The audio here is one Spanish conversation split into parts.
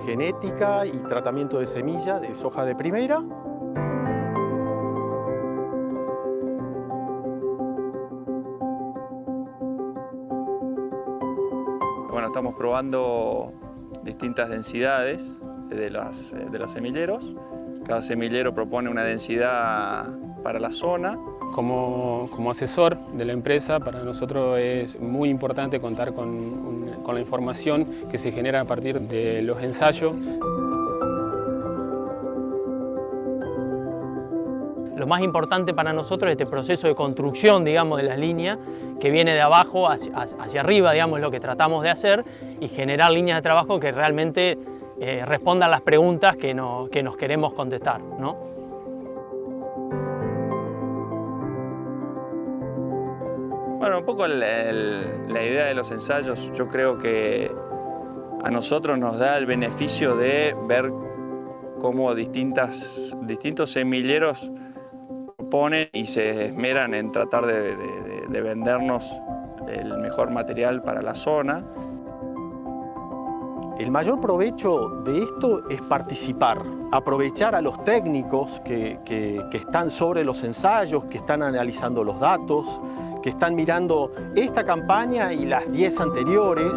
genética y tratamiento de semilla de soja de primera. Bueno, estamos probando distintas densidades de los semilleros. Cada semillero propone una densidad para la zona. Como asesor de la empresa, para nosotros es muy importante contar con la información que se genera a partir de los ensayos. Lo más importante para nosotros es este proceso de construcción, digamos, de las líneas, que viene de abajo hacia arriba, digamos, lo que tratamos de hacer, y generar líneas de trabajo que realmente respondan las preguntas que nos queremos contestar, ¿no? Bueno, un poco la idea de los ensayos, yo creo que a nosotros nos da el beneficio de ver cómo distintos semilleros proponen y se esmeran en tratar de vendernos el mejor material para la zona. El mayor provecho de esto es participar, aprovechar a los técnicos que están sobre los ensayos, que están analizando los datos, que están mirando esta campaña y las 10 anteriores.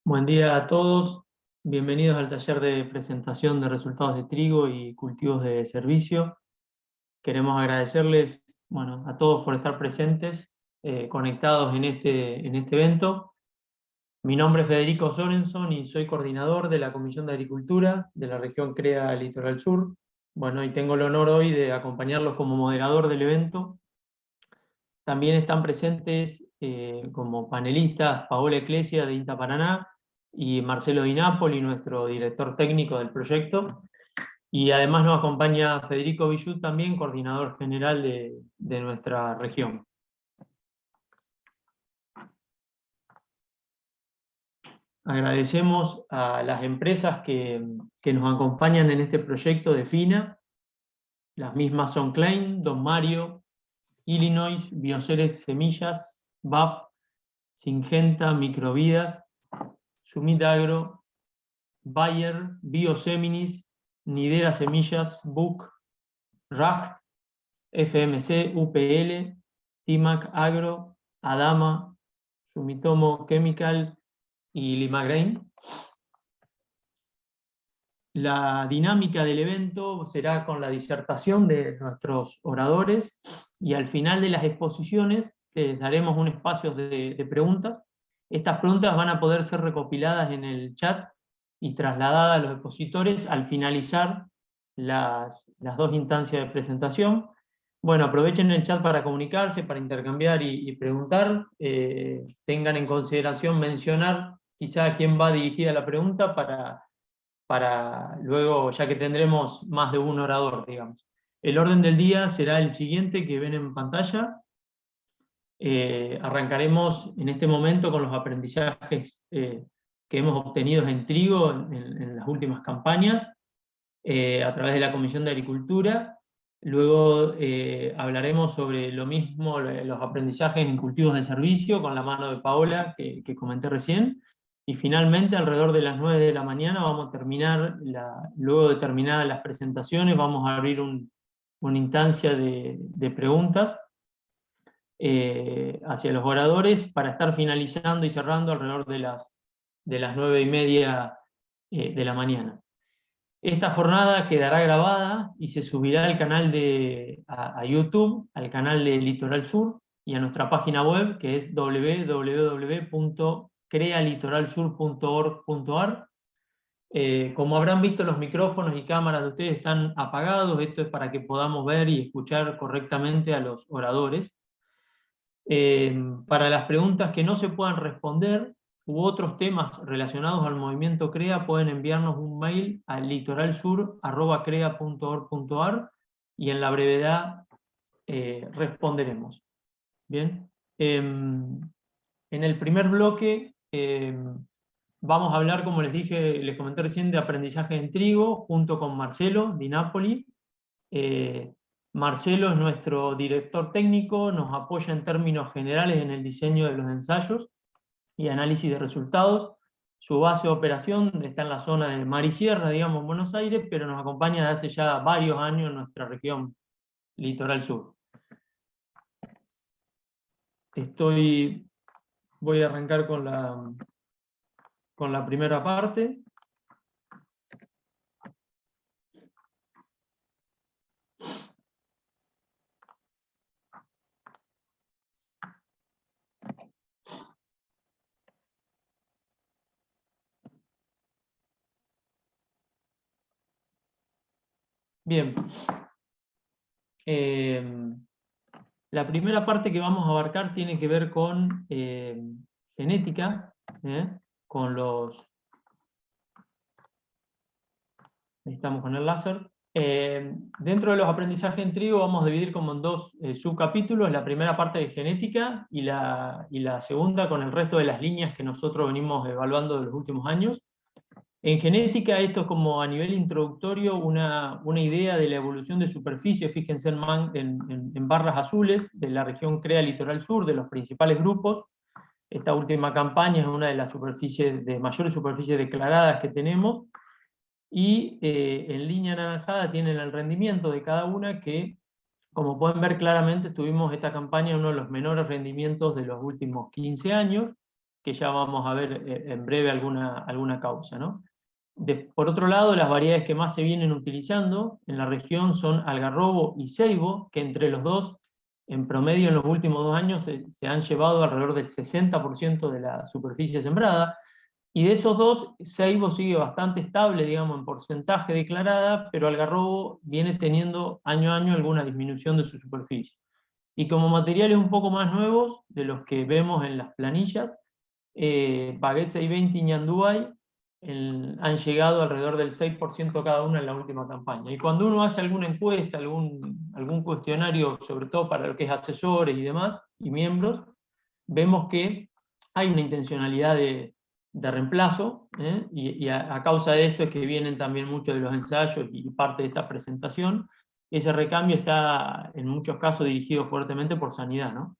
Buen día a todos, bienvenidos al taller de presentación de resultados de trigo y cultivos de servicio. Queremos agradecerles a todos por estar presentes, conectados en este evento. Mi nombre es Federico Sorenson y soy coordinador de la Comisión de Agricultura de la región CREA Litoral Sur. Y tengo el honor hoy de acompañarlos como moderador del evento. También están presentes como panelistas Paola Ecclesia de INTA Paraná y Marcelo Di Napoli, nuestro director técnico del proyecto. Y además nos acompaña Federico Villut, también coordinador general de nuestra región. Agradecemos a las empresas que nos acompañan en este proyecto de FINA. Las mismas son Klein, Don Mario, Illinois, Bioceres Semillas, BAF, Syngenta, Microvidas, Sumit Agro, Bayer, Bioseminis, Nidera Semillas, BUC, RACT, FMC, UPL, Timac Agro, Adama, Sumitomo Chemical y Limagrain. La dinámica del evento será con la disertación de nuestros oradores y al final de las exposiciones les daremos un espacio de preguntas. Estas preguntas van a poder ser recopiladas en el chat y trasladadas a los expositores al finalizar las dos instancias de presentación. Aprovechen el chat para comunicarse, para intercambiar y preguntar. Tengan en consideración mencionar quizá a quién va dirigida la pregunta para luego, ya que tendremos más de un orador, digamos. El orden del día será el siguiente que ven en pantalla. Arrancaremos en este momento con los aprendizajes que hemos obtenido en trigo en las últimas campañas, a través de la Comisión de Agricultura. Luego hablaremos sobre lo mismo, los aprendizajes en cultivos de servicio, con la mano de Paola, que comenté recién. Y finalmente, alrededor de las 9 de la mañana, vamos a terminar, luego de terminadas las presentaciones, vamos a abrir una instancia de preguntas hacia los oradores, para estar finalizando y cerrando alrededor de las 9:30 de la mañana. Esta jornada quedará grabada y se subirá al canal a YouTube, al canal de Litoral Sur, y a nuestra página web, que es www.crealitoralsur.org.ar. Como habrán visto, los micrófonos y cámaras de ustedes están apagados. Esto es para que podamos ver y escuchar correctamente a los oradores. Para las preguntas que no se puedan responder u otros temas relacionados al movimiento CREA, pueden enviarnos un mail a litoralsur@crea.org.ar y en la brevedad responderemos. Bien. En el primer bloque vamos a hablar, como les dije, les comenté recién, de aprendizaje en trigo, junto con Marcelo Di Napoli. Marcelo es nuestro director técnico, nos apoya en términos generales en el diseño de los ensayos y análisis de resultados. Su base de operación está en la zona de Mar y Sierra, digamos, en Buenos Aires, pero nos acompaña desde hace ya varios años en nuestra región Litoral Sur. Voy a arrancar con la primera parte. Bien. La primera parte que vamos a abarcar tiene que ver con genética, con los... Ahí estamos con el láser. Dentro de los aprendizajes en trigo vamos a dividir como en dos subcapítulos, la primera parte de genética y la segunda con el resto de las líneas que nosotros venimos evaluando de los últimos años. En genética, esto es como a nivel introductorio una idea de la evolución de superficie, fíjense en barras azules de la región CREA Litoral Sur, de los principales grupos. Esta última campaña es una de las mayores superficies declaradas que tenemos, y en línea anaranjada tienen el rendimiento de cada una, que como pueden ver claramente tuvimos esta campaña uno de los menores rendimientos de los últimos 15 años, que ya vamos a ver en breve alguna causa, ¿no? Por otro lado, las variedades que más se vienen utilizando en la región son algarrobo y ceibo, que entre los dos, en promedio en los últimos 2 años, se han llevado alrededor del 60% de la superficie sembrada, y de esos dos, ceibo sigue bastante estable, digamos, en porcentaje declarada, pero algarrobo viene teniendo año a año alguna disminución de su superficie. Y como materiales un poco más nuevos, de los que vemos en las planillas, Baguette 620 y Ñandúay han llegado alrededor del 6% cada una en la última campaña. Y cuando uno hace alguna encuesta, algún cuestionario, sobre todo para lo que es asesores y demás, y miembros, vemos que hay una intencionalidad de reemplazo, y a causa de esto es que vienen también muchos de los ensayos y parte de esta presentación. Ese recambio está en muchos casos dirigido fuertemente por sanidad, ¿no?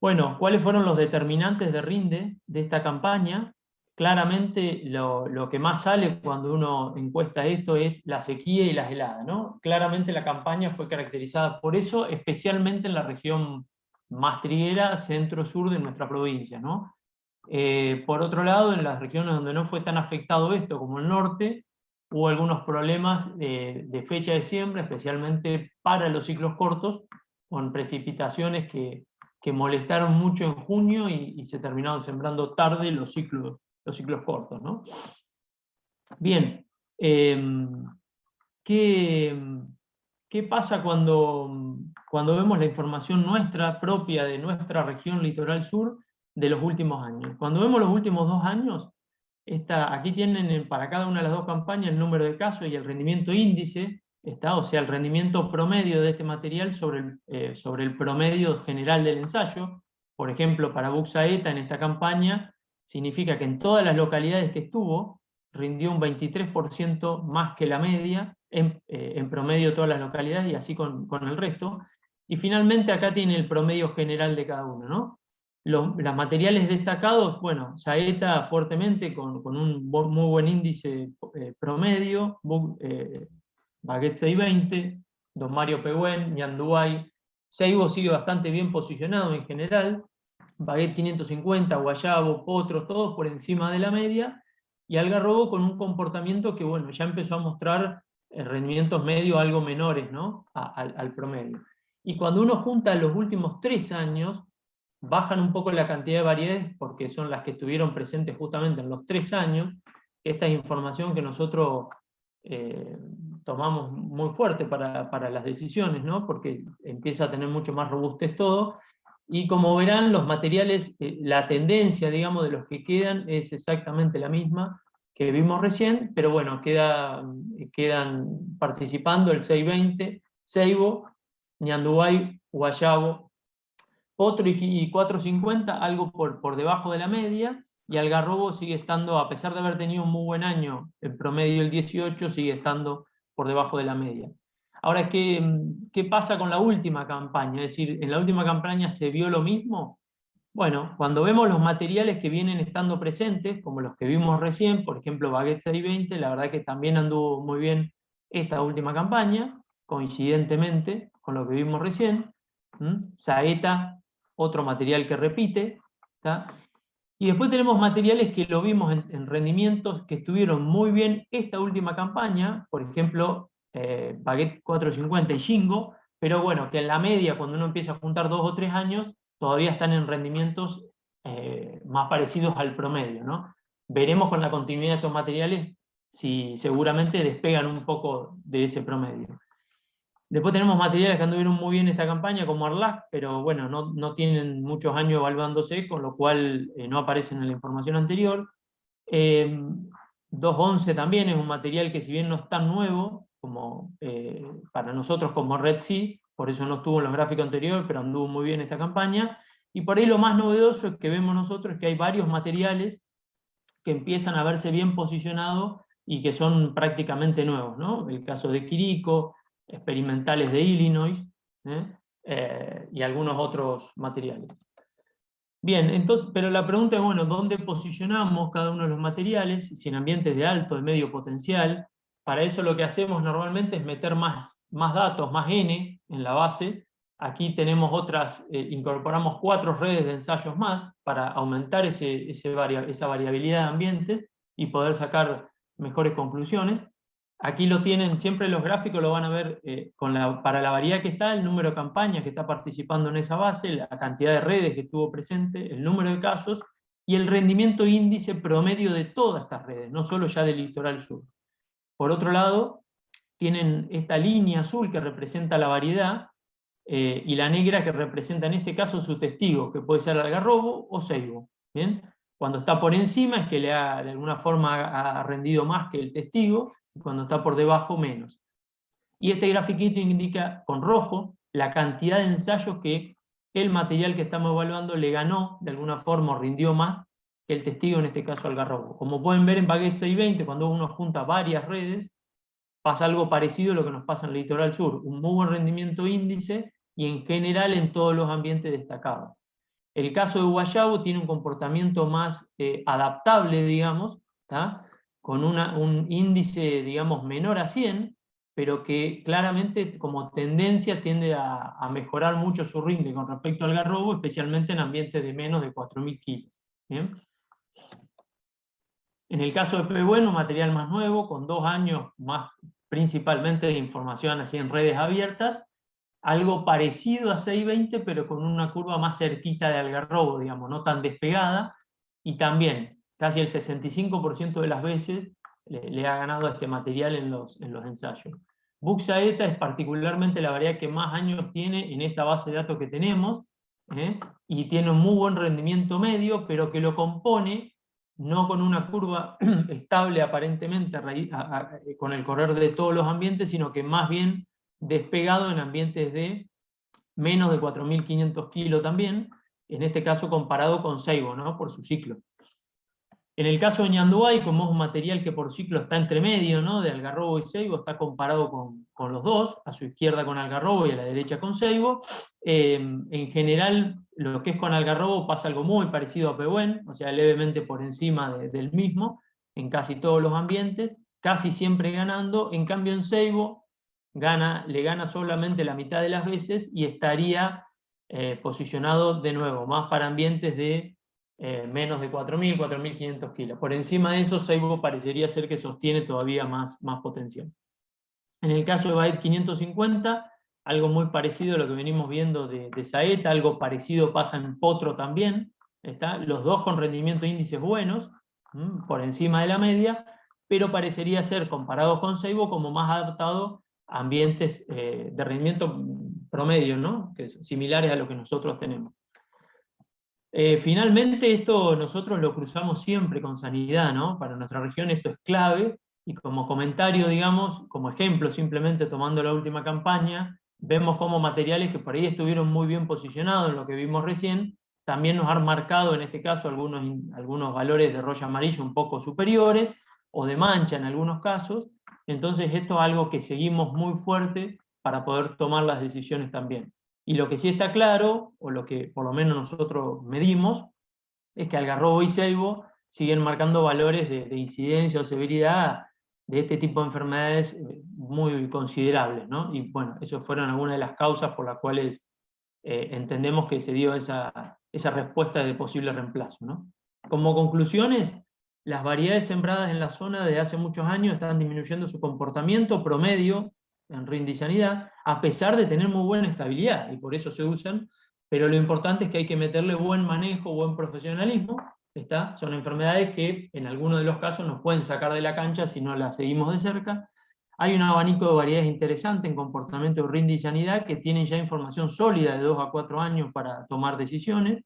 Bueno, ¿cuáles fueron los determinantes de rinde de esta campaña? Claramente lo que más sale cuando uno encuesta esto es la sequía y las heladas, ¿no? Claramente la campaña fue caracterizada por eso, especialmente en la región más triguera, centro-sur de nuestra provincia, ¿no? Por otro lado, en las regiones donde no fue tan afectado esto, como el norte, hubo algunos problemas de fecha de siembra, especialmente para los ciclos cortos, con precipitaciones que molestaron mucho en junio y se terminaron sembrando tarde los ciclos cortos, ¿no? Bien, ¿qué pasa cuando vemos la información nuestra, propia de nuestra región Litoral Sur, de los últimos años? Cuando vemos los últimos 2 años, aquí tienen para cada una de las 2 campañas el número de casos y el rendimiento índice, o sea, el rendimiento promedio de este material sobre el promedio general del ensayo. Por ejemplo, para Buxaeta en esta campaña, significa que en todas las localidades que estuvo, rindió un 23% más que la media, en promedio todas las localidades, y así con el resto. Y finalmente acá tiene el promedio general de cada uno, ¿no? Los materiales destacados, bueno, Saeta fuertemente con un muy buen índice promedio, Baguette 620, Don Mario Pehuen, Ñandúay. Ceibo sigue bastante bien posicionado en general, Baguette 550, Guayabo, Potros, todos por encima de la media, y Algarrobo con un comportamiento que, bueno, ya empezó a mostrar rendimientos medios algo menores, ¿no? al promedio. Y cuando uno junta los últimos 3 años, bajan un poco la cantidad de variedades porque son las que estuvieron presentes justamente en los 3 años. Esta es información que nosotros tomamos muy fuerte para las decisiones, ¿no? Porque empieza a tener mucho más robustez todo. Y como verán, los materiales, la tendencia, digamos, de los que quedan es exactamente la misma que vimos recién, pero bueno, quedan participando el 620, Ceibo, Ñandubay, Guayabo, Potro y 450, algo por debajo de la media, y Algarrobo sigue estando, a pesar de haber tenido un muy buen año, en promedio el 18, sigue estando por debajo de la media. Ahora, ¿qué pasa con la última campaña? Es decir, ¿en la última campaña se vio lo mismo? Bueno, cuando vemos los materiales que vienen estando presentes, como los que vimos recién, por ejemplo, Baguette 620, la verdad que también anduvo muy bien esta última campaña, coincidentemente con lo que vimos recién. Saeta, otro material que repite. ¿Tá? Y después tenemos materiales que lo vimos en rendimientos que estuvieron muy bien esta última campaña, por ejemplo, Baguette 450 y Shingo, pero bueno, que en la media, cuando uno empieza a juntar 2 o 3 años, todavía están en rendimientos más parecidos al promedio, ¿no? Veremos con la continuidad de estos materiales si seguramente despegan un poco de ese promedio. Después tenemos materiales que anduvieron muy bien esta campaña, como Arlac, pero bueno, no tienen muchos años evaluándose, con lo cual no aparecen en la información anterior. 211 también es un material que, si bien no es tan nuevo como para nosotros como Red Sea, por eso no estuvo en los gráficos anteriores, pero anduvo muy bien esta campaña. Y por ahí lo más novedoso es que vemos nosotros que hay varios materiales que empiezan a verse bien posicionados y que son prácticamente nuevos, ¿no? El caso de Quirico, experimentales de Illinois, y algunos otros materiales. Bien, entonces, pero la pregunta es, bueno, ¿dónde posicionamos cada uno de los materiales? Si en ambientes de alto, de medio potencial. Para eso lo que hacemos normalmente es meter más datos, más N en la base. Aquí tenemos incorporamos 4 redes de ensayos más para aumentar esa variabilidad de ambientes y poder sacar mejores conclusiones. Aquí lo tienen, siempre los gráficos lo van a ver para la variedad que está, el número de campañas que está participando en esa base, la cantidad de redes que tuvo presente, el número de casos y el rendimiento índice promedio de todas estas redes, no solo ya del litoral sur. Por otro lado, tienen esta línea azul que representa la variedad y la negra que representa en este caso su testigo, que puede ser algarrobo o ceibo. ¿Bien? Cuando está por encima es que de alguna forma ha rendido más que el testigo, y cuando está por debajo menos. Y este grafiquito indica con rojo la cantidad de ensayos que el material que estamos evaluando le ganó, de alguna forma, o rindió más que el testigo, en este caso algarrobo. Como pueden ver en Baguette 620, cuando uno junta varias redes, pasa algo parecido a lo que nos pasa en el litoral sur, un muy buen rendimiento índice y en general en todos los ambientes destacados. El caso de Guayabo tiene un comportamiento más adaptable, digamos, ¿tá? Con un índice, digamos, menor a 100, pero que claramente como tendencia tiende a mejorar mucho su rinde con respecto al algarrobo, especialmente en ambientes de menos de 4.000 kilos. ¿Bien? En el caso de Pehueno, material más nuevo, con 2 años más principalmente de información así en redes abiertas, algo parecido a 620, pero con una curva más cerquita de algarrobo, digamos, no tan despegada, y también casi el 65% de las veces le ha ganado a este material en los ensayos. Buxaeta es particularmente la variedad que más años tiene en esta base de datos que tenemos, y tiene un muy buen rendimiento medio, pero que lo compone no con una curva estable aparentemente con el correr de todos los ambientes, sino que más bien despegado en ambientes de menos de 4.500 kilos también, en este caso comparado con ceibo, ¿no? Por su ciclo. En el caso de Ñandubay, como es un material que por ciclo está entre medio, ¿no? De algarrobo y ceibo, está comparado con los dos, a su izquierda con algarrobo y a la derecha con ceibo. En general, lo que es con algarrobo pasa algo muy parecido a Pehuen, o sea, levemente por encima del mismo, en casi todos los ambientes, casi siempre ganando. En cambio en ceibo le gana solamente la mitad de las veces y estaría posicionado de nuevo, más para ambientes de menos de 4.000, 4.500 kilos. Por encima de eso, ceibo parecería ser que sostiene todavía más potencial. En el caso de Baguette 550, algo muy parecido a lo que venimos viendo de Saeta, algo parecido pasa en Potro también, ¿está? Los dos con rendimiento índices buenos, por encima de la media, pero parecería ser, comparados con ceibo, como más adaptado a ambientes de rendimiento promedio, ¿no? Que son similares a lo que nosotros tenemos. Finalmente esto nosotros lo cruzamos siempre con sanidad, ¿no? Para nuestra región esto es clave, y como comentario, digamos, como ejemplo, simplemente tomando la última campaña, vemos cómo materiales que por ahí estuvieron muy bien posicionados en lo que vimos recién, también nos han marcado en este caso algunos valores de rollo amarillo un poco superiores, o de mancha en algunos casos. Entonces esto es algo que seguimos muy fuerte para poder tomar las decisiones también. Y lo que sí está claro, o lo que por lo menos nosotros medimos, es que algarrobo y ceibo siguen marcando valores de incidencia o severidad de este tipo de enfermedades muy considerables, ¿no? Y bueno, esas fueron algunas de las causas por las cuales entendemos que se dio esa respuesta de posible reemplazo, ¿no? Como conclusiones, las variedades sembradas en la zona desde hace muchos años están disminuyendo su comportamiento promedio en rindisanidad, a pesar de tener muy buena estabilidad, y por eso se usan, pero lo importante es que hay que meterle buen manejo, buen profesionalismo. Son enfermedades que en algunos de los casos nos pueden sacar de la cancha si no las seguimos de cerca. Hay un abanico de variedades interesante en comportamiento de rinde y sanidad que tienen ya información sólida de 2 a 4 años para tomar decisiones,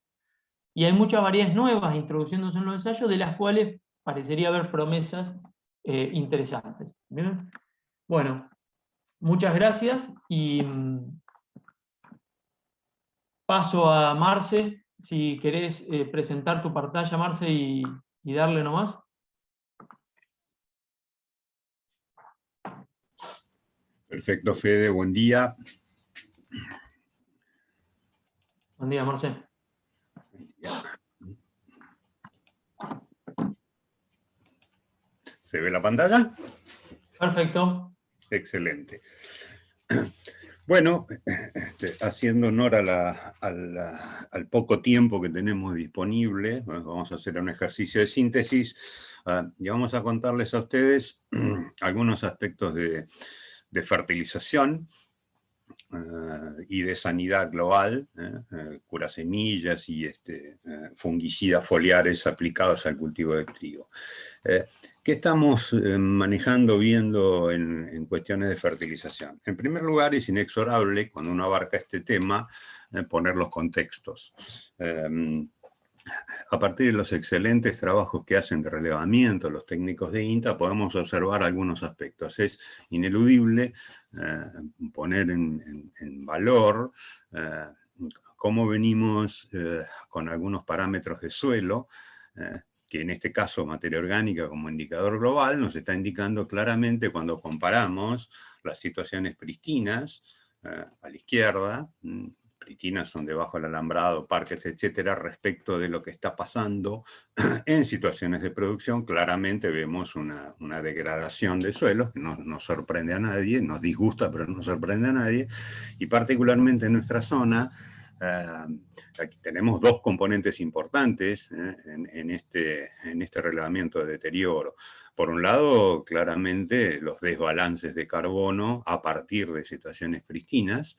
y hay muchas variedades nuevas introduciéndose en los ensayos, de las cuales parecería haber promesas interesantes. ¿Bien? Bueno, muchas gracias, y paso a Marce, si querés presentar tu pantalla, Marce, y darle nomás. Perfecto, Fede, buen día. Buen día, Marce. ¿Se ve la pantalla? Perfecto. Excelente. Bueno, haciendo honor al poco tiempo que tenemos disponible, vamos a hacer un ejercicio de síntesis y vamos a contarles a ustedes algunos aspectos de fertilización y de sanidad global, curasemillas y fungicidas foliares aplicados al cultivo de trigo. ¿Qué estamos manejando, viendo en cuestiones de fertilización? En primer lugar, es inexorable, cuando uno abarca este tema, poner los contextos. A partir de los excelentes trabajos que hacen de relevamiento los técnicos de INTA, podemos observar algunos aspectos. Es ineludible poner en valor cómo venimos con algunos parámetros de suelo, que en este caso materia orgánica como indicador global nos está indicando claramente, cuando comparamos las situaciones pristinas a la izquierda, pristinas son debajo del alambrado, parques, etcétera, respecto de lo que está pasando en situaciones de producción. Claramente vemos una degradación de suelos que no nos sorprende a nadie, nos disgusta, pero no sorprende a nadie, y particularmente en nuestra zona, aquí tenemos dos componentes importantes en este relevamiento de deterioro. Por un lado, claramente los desbalances de carbono a partir de situaciones pristinas,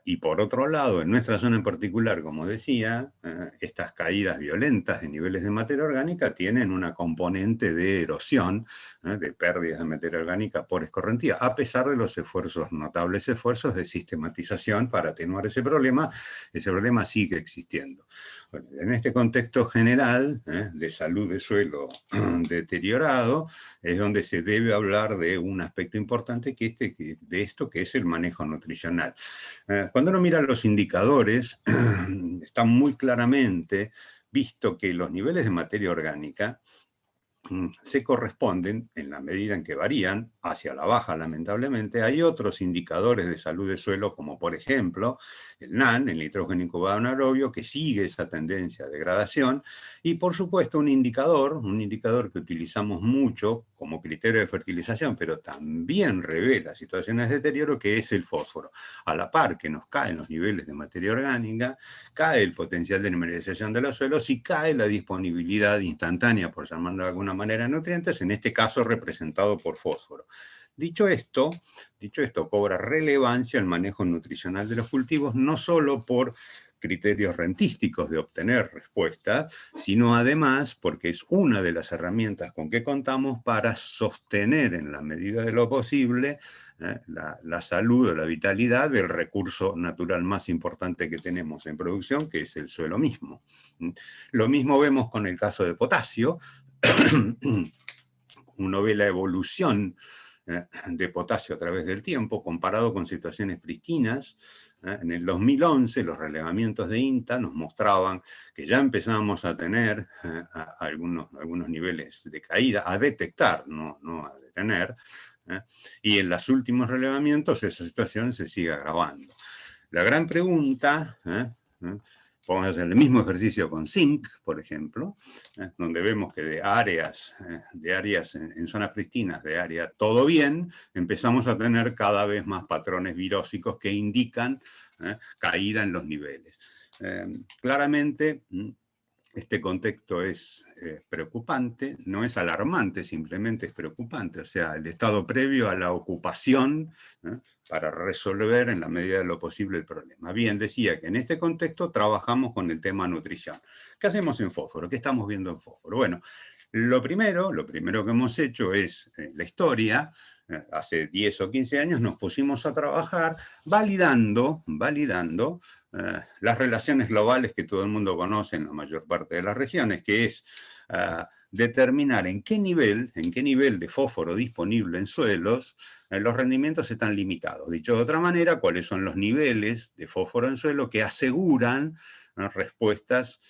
y por otro lado, en nuestra zona en particular, como decía, estas caídas violentas de niveles de materia orgánica tienen una componente de erosión, de pérdidas de materia orgánica por escorrentía, a pesar de los notables esfuerzos de sistematización para atenuar ese problema sigue existiendo. Bueno, en este contexto general de salud de suelo deteriorado, es donde se debe hablar de un aspecto importante de esto, que es el manejo nutricional. Cuando uno mira los indicadores, está muy claramente visto que los niveles de materia orgánica se corresponden, en la medida en que varían, hacia la baja lamentablemente. Hay otros indicadores de salud de suelo, como por ejemplo el NAN, el nitrógeno incubado anaerobio, que sigue esa tendencia de degradación, y por supuesto un indicador que utilizamos mucho como criterio de fertilización, pero también revela situaciones de deterioro, que es el fósforo. A la par que nos caen los niveles de materia orgánica, cae el potencial de mineralización de los suelos y cae la disponibilidad instantánea, por llamarlo de alguna manera, de nutrientes, en este caso representado por fósforo. Dicho esto, cobra relevancia el manejo nutricional de los cultivos, no solo por criterios rentísticos de obtener respuestas, sino además porque es una de las herramientas con que contamos para sostener en la medida de lo posible la salud o la vitalidad del recurso natural más importante que tenemos en producción, que es el suelo mismo. Lo mismo vemos con el caso de potasio. Uno ve la evolución de potasio a través del tiempo comparado con situaciones prístinas. En el 2011 los relevamientos de INTA nos mostraban que ya empezamos a tener algunos niveles de caída, a detectar, no a detener, y en los últimos relevamientos esa situación se sigue agravando. La gran pregunta, podemos hacer el mismo ejercicio con zinc, por ejemplo, donde vemos que de áreas en zonas prístinas, de área todo bien, empezamos a tener cada vez más patrones virósicos que indican caída en los niveles. Claramente, este contexto es preocupante, no es alarmante, simplemente es preocupante. O sea, el estado previo a la ocupación para resolver en la medida de lo posible el problema. Bien, decía que en este contexto trabajamos con el tema nutrición. ¿Qué hacemos en fósforo? ¿Qué estamos viendo en fósforo? Bueno, lo primero que hemos hecho es la historia. Hace 10 o 15 años nos pusimos a trabajar validando las relaciones globales que todo el mundo conoce en la mayor parte de las regiones, que es determinar en qué nivel de fósforo disponible en suelos los rendimientos están limitados. Dicho de otra manera, cuáles son los niveles de fósforo en suelo que aseguran respuestas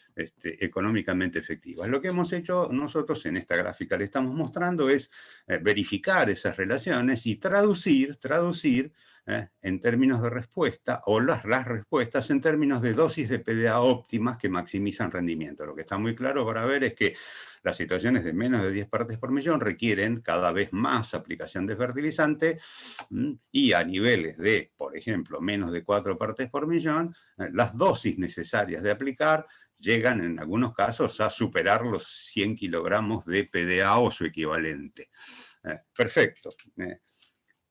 económicamente efectivas. Lo que hemos hecho nosotros en esta gráfica le estamos mostrando es verificar esas relaciones y traducir en términos de respuesta, o las respuestas en términos de dosis de PDA óptimas que maximizan rendimiento. Lo que está muy claro para ver es que las situaciones de menos de 10 partes por millón requieren cada vez más aplicación de fertilizante y a niveles de, por ejemplo, menos de 4 partes por millón, las dosis necesarias de aplicar llegan en algunos casos a superar los 100 kilogramos de PDA o su equivalente. Perfecto.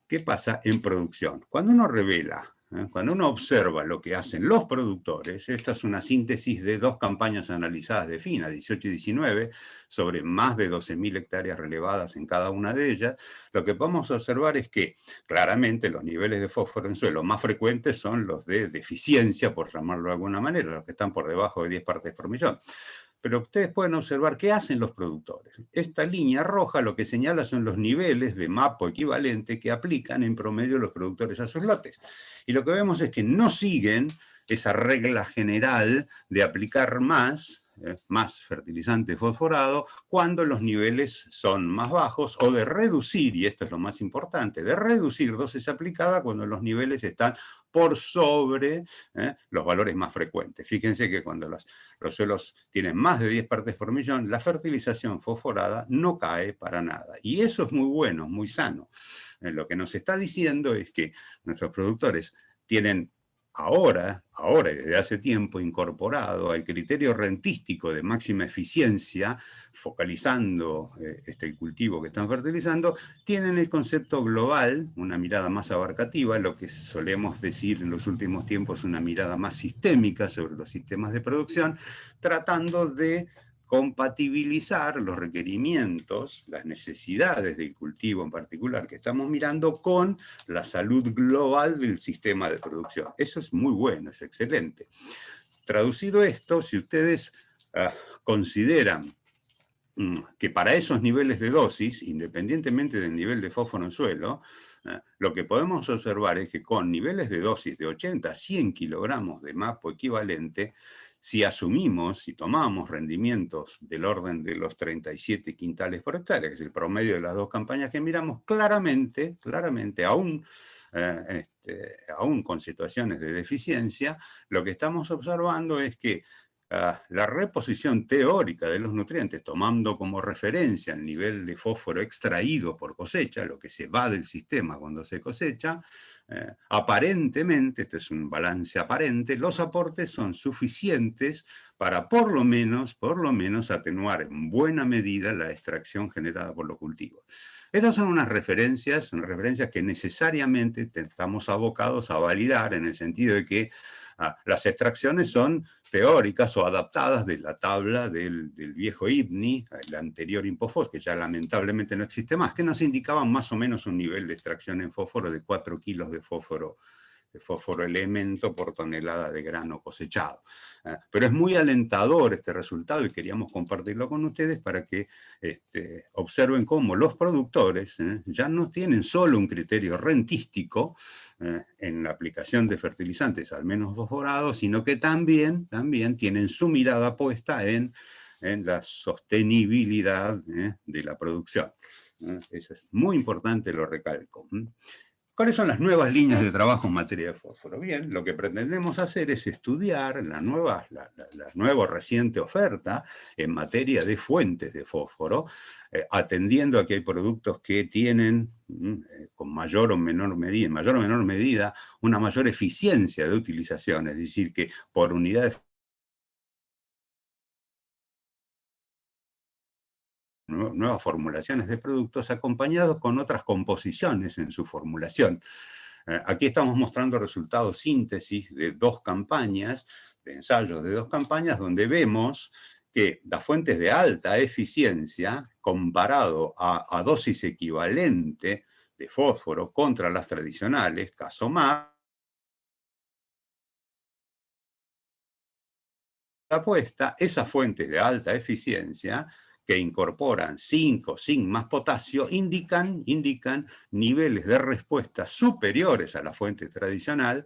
¿Qué pasa en producción? Cuando uno revela, cuando uno observa lo que hacen los productores, esta es una síntesis de 2 campañas analizadas de FINA, 18 y 19, sobre más de 12.000 hectáreas relevadas en cada una de ellas, lo que podemos observar es que claramente los niveles de fósforo en suelo más frecuentes son los de deficiencia, por llamarlo de alguna manera, los que están por debajo de 10 partes por millón. Pero ustedes pueden observar qué hacen los productores. Esta línea roja lo que señala son los niveles de MAPO equivalente que aplican en promedio los productores a sus lotes. Y lo que vemos es que no siguen esa regla general de aplicar más fertilizante fosforado cuando los niveles son más bajos, o de reducir, y esto es lo más importante, de reducir dosis aplicada cuando los niveles están por sobre los valores más frecuentes. Fíjense que cuando los suelos tienen más de 10 partes por millón, la fertilización fosforada no cae para nada. Y eso es muy bueno, muy sano. Lo que nos está diciendo es que nuestros productores tienen ahora y desde hace tiempo incorporado al criterio rentístico de máxima eficiencia, focalizando el cultivo que están fertilizando, tienen el concepto global, una mirada más abarcativa, lo que solemos decir en los últimos tiempos, una mirada más sistémica sobre los sistemas de producción, tratando de compatibilizar los requerimientos, las necesidades del cultivo en particular que estamos mirando con la salud global del sistema de producción. Eso es muy bueno, es excelente. Traducido esto, si ustedes consideran que para esos niveles de dosis, independientemente del nivel de fósforo en suelo, lo que podemos observar es que con niveles de dosis de 80 a 100 kilogramos de MAPO equivalente, si tomamos rendimientos del orden de los 37 quintales por hectárea, que es el promedio de las 2 campañas que miramos, claramente, aún con situaciones de deficiencia, lo que estamos observando es que la reposición teórica de los nutrientes, tomando como referencia el nivel de fósforo extraído por cosecha, lo que se va del sistema cuando se cosecha, aparentemente, este es un balance aparente, los aportes son suficientes para por lo menos atenuar en buena medida la extracción generada por los cultivos. Estas son unas referencias que necesariamente estamos abocados a validar, en el sentido de que Las extracciones son teóricas o adaptadas de la tabla del viejo IPNI, el anterior INPOFOS, que ya lamentablemente no existe más, que nos indicaban más o menos un nivel de extracción en fósforo de 4 kilos de fósforo elemento por tonelada de grano cosechado. Pero es muy alentador este resultado y queríamos compartirlo con ustedes para que observen cómo los productores ya no tienen solo un criterio rentístico en la aplicación de fertilizantes, al menos fosforados, sino que también tienen su mirada puesta en la sostenibilidad de la producción. Eso es muy importante, lo recalco. ¿Cuáles son las nuevas líneas de trabajo en materia de fósforo? Bien, lo que pretendemos hacer es estudiar la nueva reciente oferta en materia de fuentes de fósforo, atendiendo a que hay productos que tienen, con mayor o menor medida, una mayor eficiencia de utilización, es decir, que por unidad de nuevas formulaciones de productos acompañados con otras composiciones en su formulación. Aquí estamos mostrando resultados síntesis de 2 campañas, de ensayos de 2 campañas, donde vemos que las fuentes de alta eficiencia, comparado a dosis equivalente de fósforo contra las tradicionales, caso más, apuesta, esas fuentes de alta eficiencia que incorporan zinc más potasio, indican niveles de respuesta superiores a la fuente tradicional,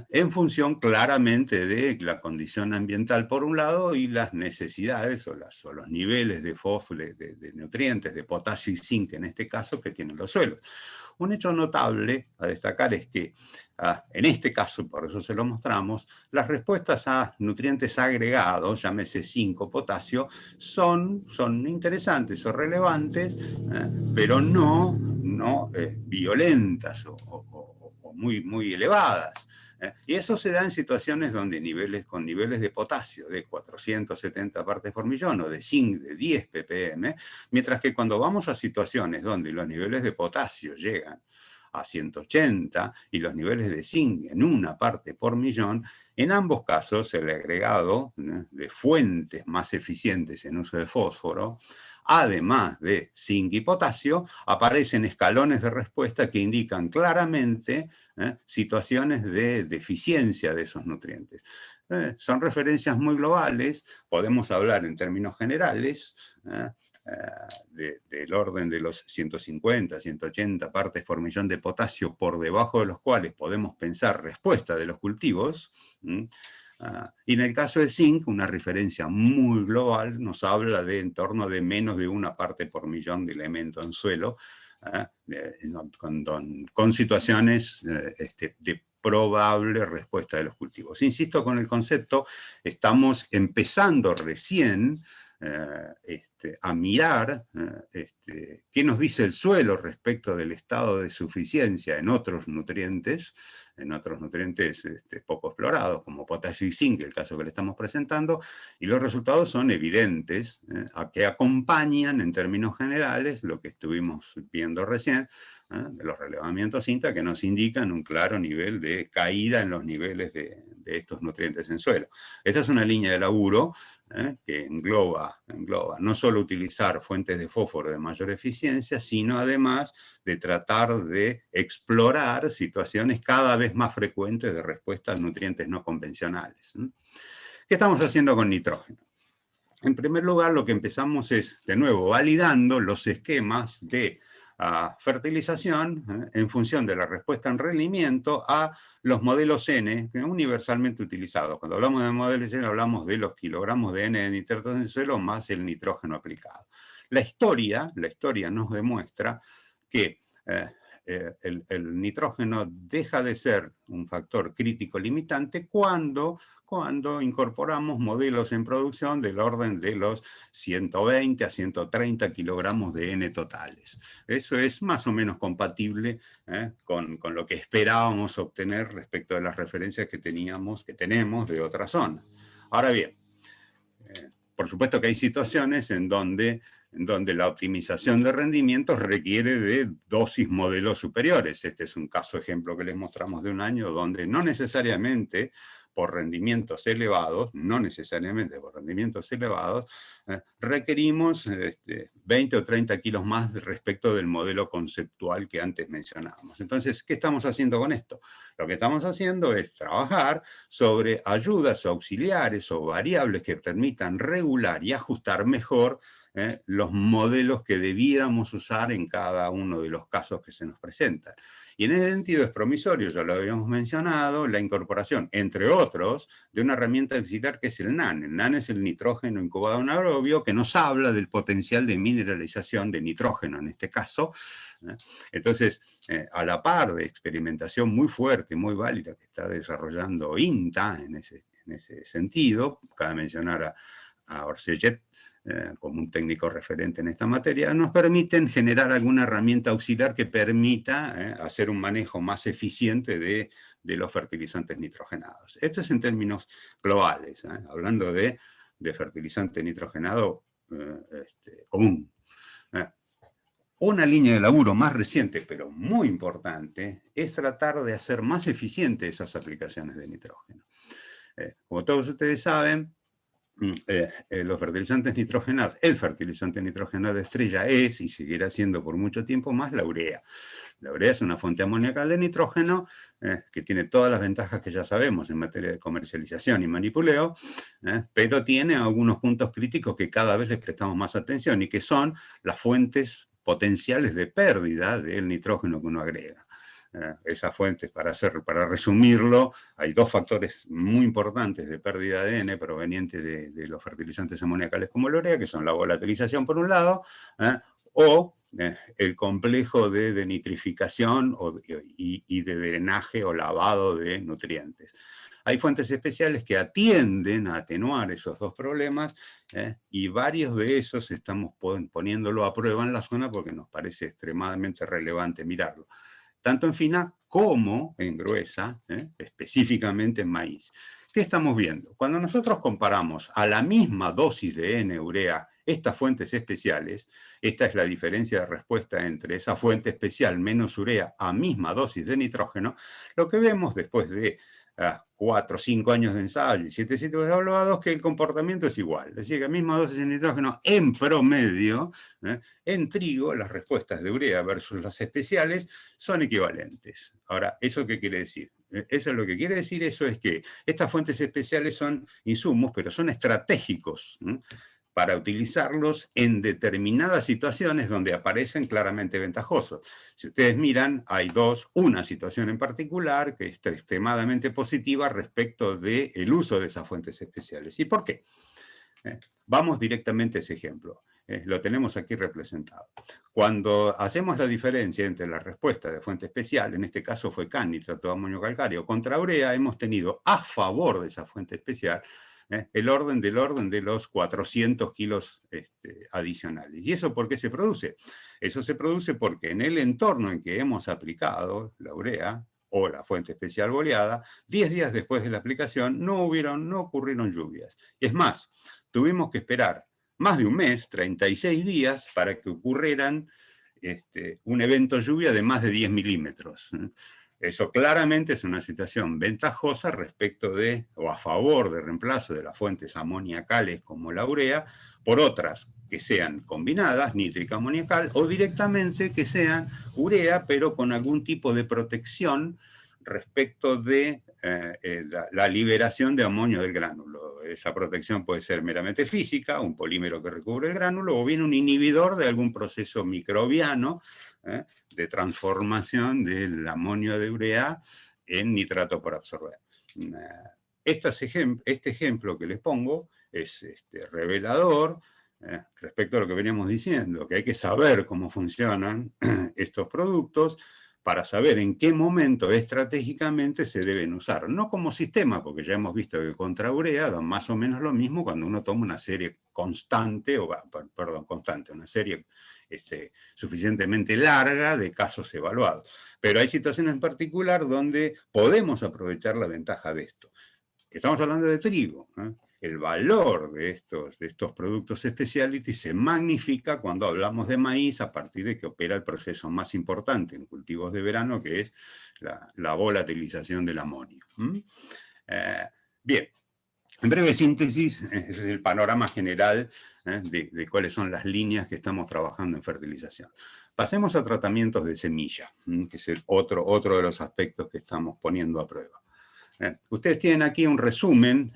en función claramente de la condición ambiental por un lado y las necesidades o los niveles de nutrientes, de potasio y zinc en este caso, que tienen los suelos. Un hecho notable a destacar es que, en este caso, por eso se lo mostramos, las respuestas a nutrientes agregados, llámese zinc o potasio, son interesantes o relevantes, pero no violentas o muy elevadas. Y eso se da en situaciones donde con niveles de potasio de 470 partes por millón o de zinc de 10 ppm, mientras que cuando vamos a situaciones donde los niveles de potasio llegan a 180 y los niveles de zinc en 1 parte por millón, en ambos casos el agregado de fuentes más eficientes en uso de fósforo, además de zinc y potasio, aparecen escalones de respuesta que indican claramente situaciones de deficiencia de esos nutrientes. Son referencias muy globales, podemos hablar en términos generales, del orden de los 150, 180 partes por millón de potasio, por debajo de los cuales podemos pensar respuesta de los cultivos. Y en el caso de zinc, una referencia muy global nos habla de en torno de menos de 1 parte por millón de elemento en suelo, con situaciones de probable respuesta de los cultivos. Insisto con el concepto, estamos empezando recién a mirar qué nos dice el suelo respecto del estado de suficiencia en otros nutrientes poco explorados, como potasio y zinc, el caso que le estamos presentando, y los resultados son evidentes, a que acompañan en términos generales lo que estuvimos viendo recién, de los relevamientos INTA, que nos indican un claro nivel de caída en los niveles de estos nutrientes en suelo. Esta es una línea de laburo que engloba no solo utilizar fuentes de fósforo de mayor eficiencia, sino además de tratar de explorar situaciones cada vez más frecuentes de respuesta a nutrientes no convencionales. ¿Qué estamos haciendo con nitrógeno? En primer lugar, lo que empezamos es, de nuevo, validando los esquemas de fertilización en función de la respuesta en rendimiento a los modelos N universalmente utilizados. Cuando hablamos de modelos N hablamos de los kilogramos de N de nitratos en el suelo más el nitrógeno aplicado. La historia nos demuestra que el nitrógeno deja de ser un factor crítico limitante cuando incorporamos modelos en producción del orden de los 120 a 130 kilogramos de N totales. Eso es más o menos compatible con lo que esperábamos obtener respecto de las referencias que tenemos de otras zonas. Ahora bien, por supuesto que hay situaciones en donde la optimización de rendimientos requiere de dosis modelos superiores. Este es un caso ejemplo que les mostramos de un año donde no necesariamente por rendimientos elevados, no necesariamente por rendimientos elevados, requerimos 20 o 30 kilos más respecto del modelo conceptual que antes mencionábamos. Entonces, ¿qué estamos haciendo con esto? Lo que estamos haciendo es trabajar sobre ayudas o auxiliares o variables que permitan regular y ajustar mejor los modelos que debiéramos usar en cada uno de los casos que se nos presentan. Y en ese sentido es promisorio, ya lo habíamos mencionado, la incorporación, entre otros, de una herramienta auxiliar que es el NAN. El NAN es el nitrógeno incubado anaerobio, que nos habla del potencial de mineralización de nitrógeno en este caso. Entonces, a la par de experimentación muy fuerte, muy válida que está desarrollando INTA en ese sentido, cabe mencionar a Orsellet, como un técnico referente en esta materia, nos permiten generar alguna herramienta auxiliar que permita hacer un manejo más eficiente de los fertilizantes nitrogenados. Esto es en términos globales, hablando de fertilizante nitrogenado común. Una línea de laburo más reciente, pero muy importante, es tratar de hacer más eficientes esas aplicaciones de nitrógeno. Como todos ustedes saben, los fertilizantes nitrogenados, el fertilizante nitrogenado estrella es, y seguirá siendo por mucho tiempo más, la urea. La urea es una fuente amoníaca de nitrógeno que tiene todas las ventajas que ya sabemos en materia de comercialización y manipuleo, pero tiene algunos puntos críticos que cada vez les prestamos más atención y que son las fuentes potenciales de pérdida del nitrógeno que uno agrega. Esas fuentes, para resumirlo, hay dos factores muy importantes de pérdida de ADN provenientes de los fertilizantes amoníacales como la urea, que son la volatilización por un lado, o el complejo de denitrificación y de drenaje o lavado de nutrientes. Hay fuentes especiales que atienden a atenuar esos dos problemas y varios de esos estamos poniéndolo a prueba en la zona porque nos parece extremadamente relevante mirarlo. Tanto en fina como en gruesa, específicamente en maíz. ¿Qué estamos viendo? Cuando nosotros comparamos a la misma dosis de N-urea estas fuentes especiales, esta es la diferencia de respuesta entre esa fuente especial menos urea a misma dosis de nitrógeno, lo que vemos después de 4 o 5 años de ensayo y 7 sitios evaluados, que el comportamiento es igual. Es decir, que misma dosis de nitrógeno en promedio, en trigo, las respuestas de urea versus las especiales son equivalentes. Ahora, ¿eso qué quiere decir? Eso es lo que quiere decir, eso es que estas fuentes especiales son insumos, pero son estratégicos, para utilizarlos en determinadas situaciones donde aparecen claramente ventajosos. Si ustedes miran, hay una situación en particular que es extremadamente positiva respecto del uso de esas fuentes especiales. ¿Y por qué? Vamos directamente a ese ejemplo. Lo tenemos aquí representado. Cuando hacemos la diferencia entre la respuesta de fuente especial, en este caso fue CAN, nitrato de amonio calcáreo, contra urea, hemos tenido a favor de esa fuente especial el orden de los 400 kilos adicionales. ¿Y eso por qué se produce? Eso se produce porque en el entorno en que hemos aplicado la urea o la fuente especial boleada, 10 días después de la aplicación no ocurrieron lluvias. Es más, tuvimos que esperar más de un mes, 36 días, para que ocurrieran un evento lluvia de más de 10 milímetros. Eso claramente es una situación ventajosa respecto de, o a favor de reemplazo de las fuentes amoniacales como la urea, por otras que sean combinadas, nítrica amoniacal, o directamente que sean urea, pero con algún tipo de protección respecto de la liberación de amonio del gránulo. Esa protección puede ser meramente física, un polímero que recubre el gránulo, o bien un inhibidor de algún proceso microbiano de transformación del amonio de urea en nitrato por absorber. Este ejemplo que les pongo es revelador respecto a lo que veníamos diciendo, que hay que saber cómo funcionan estos productos para saber en qué momento estratégicamente se deben usar. No como sistema, porque ya hemos visto que contra urea da más o menos lo mismo cuando uno toma una serie constante, una serie suficientemente larga de casos evaluados. Pero hay situaciones en particular donde podemos aprovechar la ventaja de esto. Estamos hablando de trigo, El valor de estos productos specialty se magnifica cuando hablamos de maíz a partir de que opera el proceso más importante en cultivos de verano, que es la volatilización del amonio. Bien, en breve síntesis, es el panorama general de cuáles son las líneas que estamos trabajando en fertilización. Pasemos a tratamientos de semilla, que es otro de los aspectos que estamos poniendo a prueba. Ustedes tienen aquí un resumen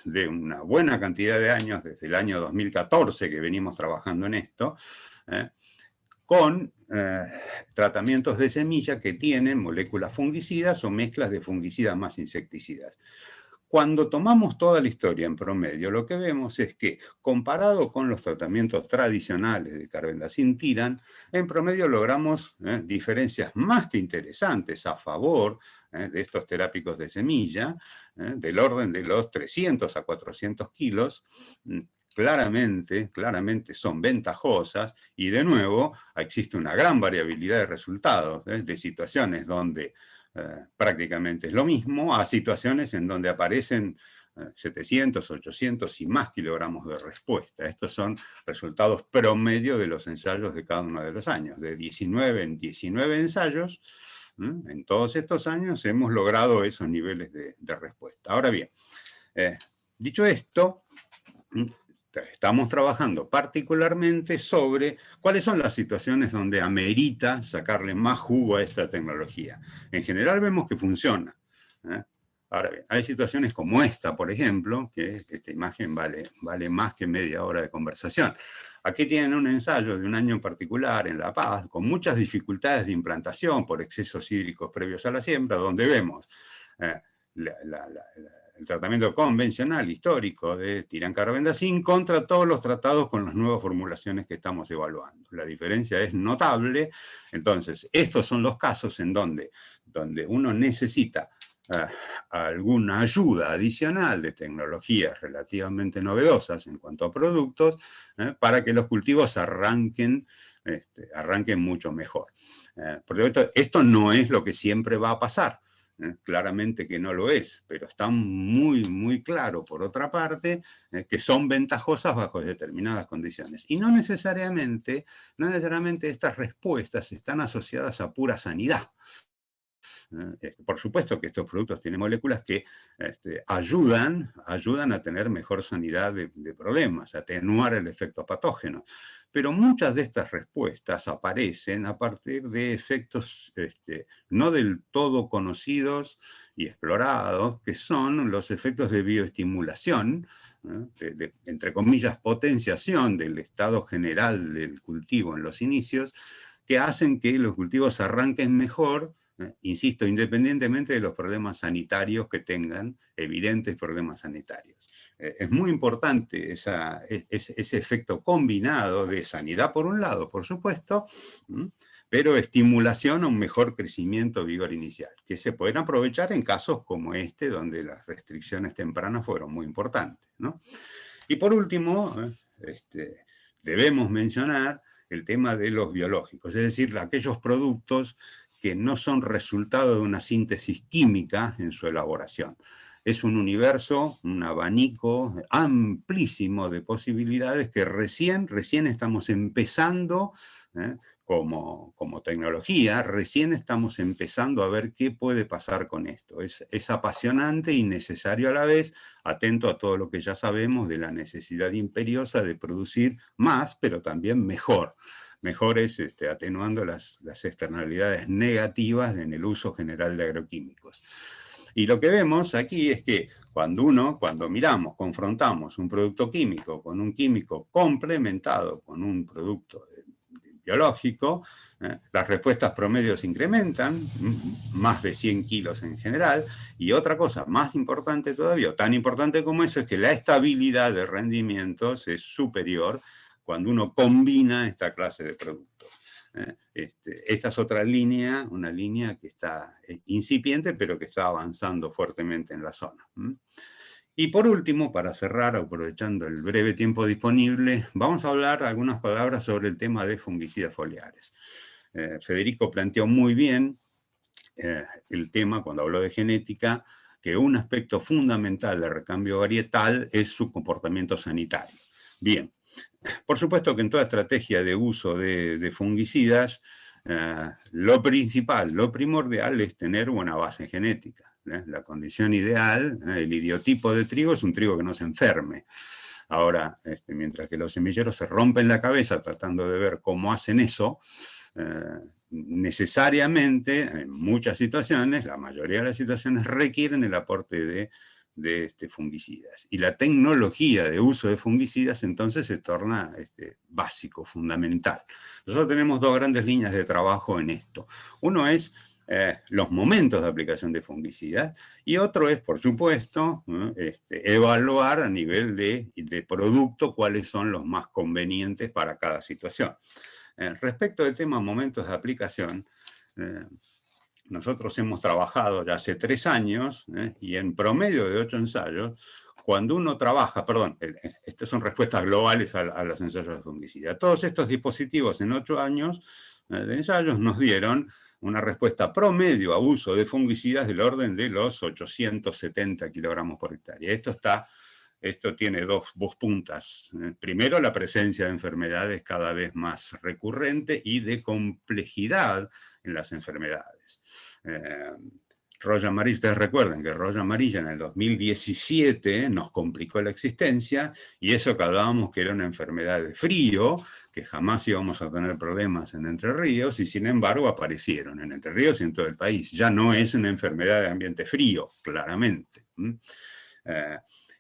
de una buena cantidad de años, desde el año 2014 que venimos trabajando en esto, con tratamientos de semilla que tienen moléculas fungicidas o mezclas de fungicidas más insecticidas. Cuando tomamos toda la historia en promedio, lo que vemos es que, comparado con los tratamientos tradicionales de carbendazim-tiran, en promedio logramos diferencias más que interesantes a favor de estos terápicos de semilla, del orden de los 300 a 400 kilos, claramente son ventajosas, y de nuevo existe una gran variabilidad de resultados, de situaciones donde prácticamente es lo mismo, a situaciones en donde aparecen 700, 800 y más kilogramos de respuesta. Estos son resultados promedio de los ensayos de cada uno de los años. De 19 en 19 ensayos, en todos estos años hemos logrado esos niveles de respuesta. Ahora bien, dicho esto, estamos trabajando particularmente sobre cuáles son las situaciones donde amerita sacarle más jugo a esta tecnología. En general vemos que funciona. Ahora bien, hay situaciones como esta, por ejemplo, que esta imagen vale más que media hora de conversación. Aquí tienen un ensayo de un año en particular en La Paz, con muchas dificultades de implantación por excesos hídricos previos a la siembra, donde vemos el tratamiento convencional, histórico, de tirán-carbendazim contra todos los tratados con las nuevas formulaciones que estamos evaluando. La diferencia es notable. Entonces, estos son los casos en donde uno necesita alguna ayuda adicional de tecnologías relativamente novedosas en cuanto a productos, para que los cultivos arranquen mucho mejor. Por lo tanto, esto no es lo que siempre va a pasar. Claramente que no lo es, pero está muy claro, por otra parte, que son ventajosas bajo determinadas condiciones. Y no necesariamente estas respuestas están asociadas a pura sanidad. Por supuesto que estos productos tienen moléculas que ayudan a tener mejor sanidad de problemas, a atenuar el efecto patógeno. Pero muchas de estas respuestas aparecen a partir de efectos no del todo conocidos y explorados, que son los efectos de bioestimulación, entre comillas, potenciación del estado general del cultivo en los inicios, que hacen que los cultivos arranquen mejor, insisto, independientemente de los problemas sanitarios que tengan, evidentes problemas sanitarios. Es muy importante ese efecto combinado de sanidad por un lado, por supuesto, pero estimulación a un mejor crecimiento vigor inicial, que se pueden aprovechar en casos como este, donde las restricciones tempranas fueron muy importantes, ¿no? Y por último, debemos mencionar el tema de los biológicos, es decir, aquellos productos que no son resultado de una síntesis química en su elaboración. Es un universo, un abanico amplísimo de posibilidades que recién estamos empezando, como tecnología, recién estamos empezando a ver qué puede pasar con esto. Es apasionante y necesario a la vez, atento a todo lo que ya sabemos de la necesidad imperiosa de producir más, pero también mejor. Mejores atenuando las externalidades negativas en el uso general de agroquímicos. Y lo que vemos aquí es que cuando confrontamos un producto químico con un químico complementado con un producto biológico, las respuestas promedios incrementan, más de 100 kilos en general, y otra cosa más importante todavía, tan importante como eso, es que la estabilidad de rendimientos es superior cuando uno combina esta clase de productos. Esta es otra línea, una línea que está incipiente, pero que está avanzando fuertemente en la zona. Y por último, para cerrar, aprovechando el breve tiempo disponible, vamos a hablar algunas palabras sobre el tema de fungicidas foliares. Federico planteó muy bien el tema, cuando habló de genética, que un aspecto fundamental del recambio varietal es su comportamiento sanitario. Bien. Por supuesto que en toda estrategia de uso de fungicidas, lo principal, lo primordial es tener una base genética. La condición ideal, el idiotipo de trigo es un trigo que no se enferme. Ahora, mientras que los semilleros se rompen la cabeza tratando de ver cómo hacen eso, necesariamente, en muchas situaciones, la mayoría de las situaciones requieren el aporte de fungicidas. Y la tecnología de uso de fungicidas entonces se torna básico, fundamental. Nosotros tenemos dos grandes líneas de trabajo en esto. Uno es los momentos de aplicación de fungicidas, y otro es, por supuesto, evaluar a nivel de producto cuáles son los más convenientes para cada situación. Respecto del tema momentos de aplicación, nosotros hemos trabajado ya hace 3 años, y en promedio de 8 ensayos, cuando uno trabaja, estas son respuestas globales a los ensayos de fungicida. Todos estos dispositivos en 8 años de ensayos nos dieron una respuesta promedio a uso de fungicidas del orden de los 870 kilogramos por hectárea. Esto tiene dos puntas. Primero, la presencia de enfermedades cada vez más recurrente y de complejidad en las enfermedades. Roya amarilla, ustedes recuerdan que roya amarilla en el 2017 nos complicó la existencia, y eso que hablábamos que era una enfermedad de frío, que jamás íbamos a tener problemas en Entre Ríos, y sin embargo aparecieron en Entre Ríos y en todo el país. Ya no es una enfermedad de ambiente frío, claramente.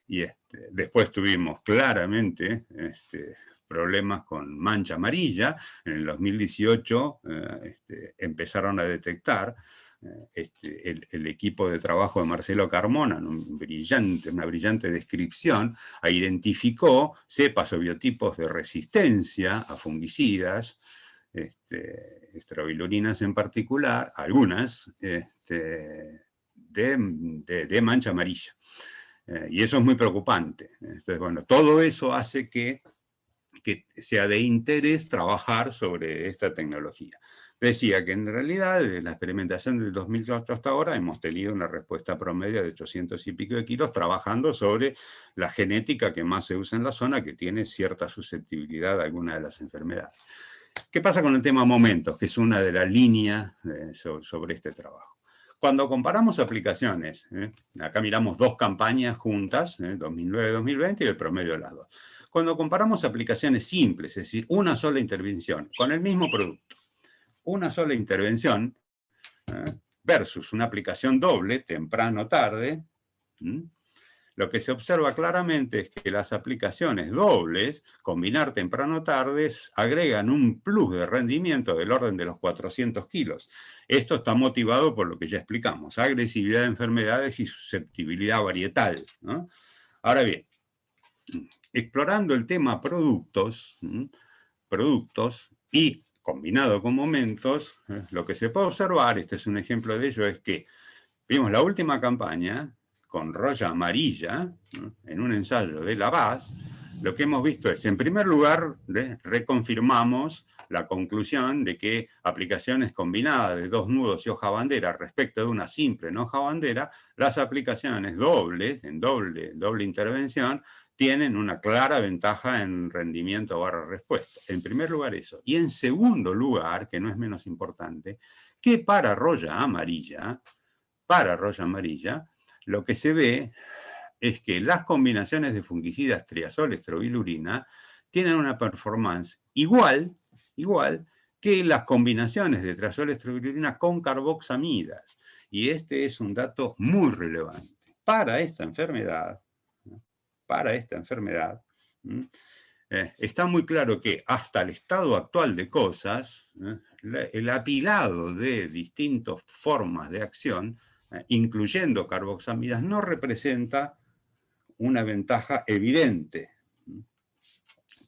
Y después tuvimos claramente problemas con mancha amarilla. En el 2018 empezaron a detectar el equipo de trabajo de Marcelo Carmona, una brillante descripción, identificó cepas o biotipos de resistencia a fungicidas, estrobilurinas en particular, algunas de mancha amarilla. Y eso es muy preocupante. Entonces, bueno, todo eso hace que sea de interés trabajar sobre esta tecnología. Decía que en realidad, desde la experimentación del 2008 hasta ahora, hemos tenido una respuesta promedio de 800 y pico de kilos trabajando sobre la genética que más se usa en la zona, que tiene cierta susceptibilidad a alguna de las enfermedades. ¿Qué pasa con el tema momentos, que es una de las líneas sobre este trabajo? Cuando comparamos aplicaciones, acá miramos 2 campañas juntas, 2009-2020, y el promedio de las 2. Cuando comparamos aplicaciones simples, es decir, una sola intervención, con el mismo producto, una sola intervención, versus una aplicación doble, temprano-tarde, lo que se observa claramente es que las aplicaciones dobles, combinar temprano-tarde, agregan un plus de rendimiento del orden de los 400 kilos. Esto está motivado por lo que ya explicamos, agresividad de enfermedades y susceptibilidad varietal, ¿no? Ahora bien, explorando el tema productos y combinado con momentos, lo que se puede observar, este es un ejemplo de ello, es que vimos la última campaña con roya amarilla, ¿no?, en un ensayo de la BAS. Lo que hemos visto es, en primer lugar, reconfirmamos la conclusión de que aplicaciones combinadas de 2 nudos y hoja bandera respecto de una simple en hoja bandera, las aplicaciones dobles, en doble intervención, tienen una clara ventaja en rendimiento / respuesta. En primer lugar eso. Y en segundo lugar, que no es menos importante, que para roya amarilla, lo que se ve es que las combinaciones de fungicidas triazol estrobilurina tienen una performance igual que las combinaciones de triazol estrobilurina con carboxamidas. Y este es un dato muy relevante. Para esta enfermedad, está muy claro que hasta el estado actual de cosas, el apilado de distintas formas de acción, incluyendo carboxamidas, no representa una ventaja evidente.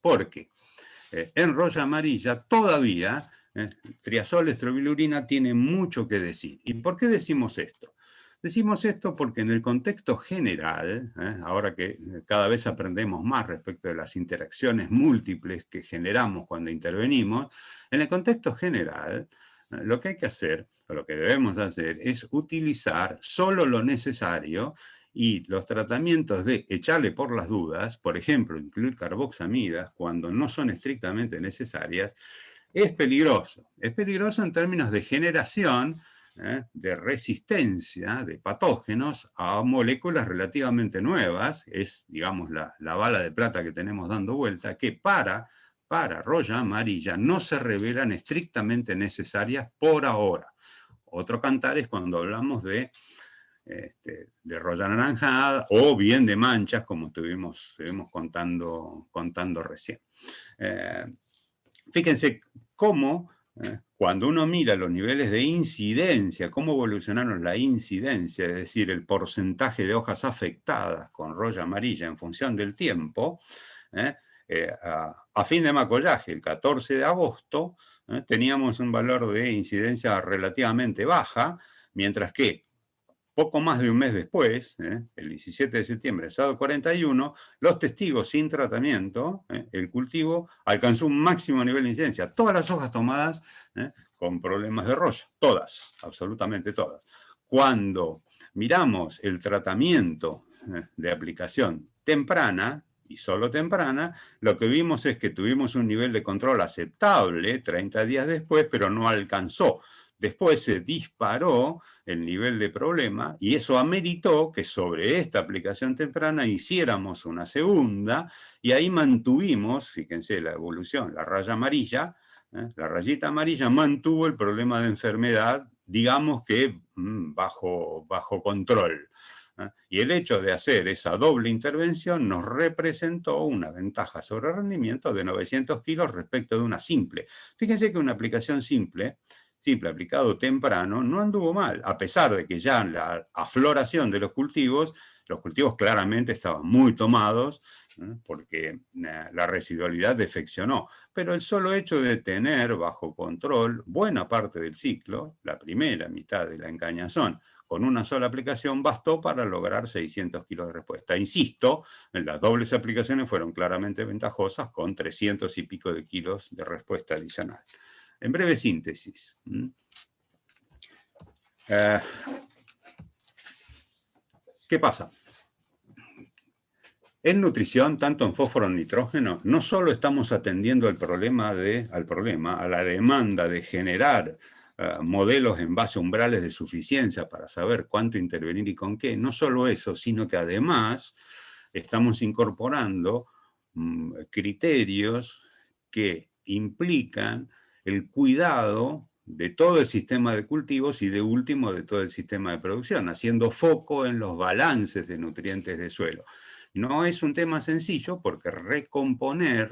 Porque en roya amarilla todavía triazol estrobilurina tiene mucho que decir. ¿Y por qué decimos esto? Decimos esto porque en el contexto general, ahora que cada vez aprendemos más respecto de las interacciones múltiples que generamos cuando intervenimos, en el contexto general, lo que hay que hacer, o lo que debemos hacer, es utilizar solo lo necesario, y los tratamientos de echarle por las dudas, por ejemplo, incluir carboxamidas cuando no son estrictamente necesarias, es peligroso. Es peligroso en términos de generación de resistencia de patógenos a moléculas relativamente nuevas, es, digamos, la bala de plata que tenemos dando vuelta, que para roya amarilla no se revelan estrictamente necesarias por ahora. Otro cantar es cuando hablamos de roya anaranjada o bien de manchas, como estuvimos contando recién. Fíjense cómo cuando uno mira los niveles de incidencia, cómo evolucionaron la incidencia, es decir, el porcentaje de hojas afectadas con roya amarilla en función del tiempo, a fin de macollaje, el 14 de agosto, teníamos un valor de incidencia relativamente baja, mientras que poco más de un mes después, el 17 de septiembre, sábado 41, los testigos sin tratamiento, el cultivo alcanzó un máximo nivel de incidencia. Todas las hojas tomadas con problemas de roya, todas, absolutamente todas. Cuando miramos el tratamiento de aplicación temprana, y solo temprana, lo que vimos es que tuvimos un nivel de control aceptable 30 días después, pero no alcanzó. Después se disparó el nivel de problema y eso ameritó que sobre esta aplicación temprana hiciéramos una segunda y ahí mantuvimos, fíjense la evolución, la raya amarilla, la rayita amarilla mantuvo el problema de enfermedad, digamos que bajo control. Y el hecho de hacer esa doble intervención nos representó una ventaja sobre rendimiento de 900 kilos respecto de una simple. Fíjense que una aplicación simple aplicado temprano, no anduvo mal, a pesar de que ya en la afloración de los cultivos claramente estaban muy tomados, porque la residualidad defeccionó. Pero el solo hecho de tener bajo control buena parte del ciclo, la primera mitad de la encañazón, con una sola aplicación, bastó para lograr 600 kilos de respuesta. Insisto, las dobles aplicaciones fueron claramente ventajosas, con 300 y pico de kilos de respuesta adicional. En breve síntesis. ¿Qué pasa? En nutrición, tanto en fósforo como en nitrógeno, no solo estamos atendiendo a la demanda de generar modelos en base a umbrales de suficiencia para saber cuánto intervenir y con qué, no solo eso, sino que además estamos incorporando criterios que implican el cuidado de todo el sistema de cultivos y de último de todo el sistema de producción, haciendo foco en los balances de nutrientes de suelo. No es un tema sencillo porque recomponer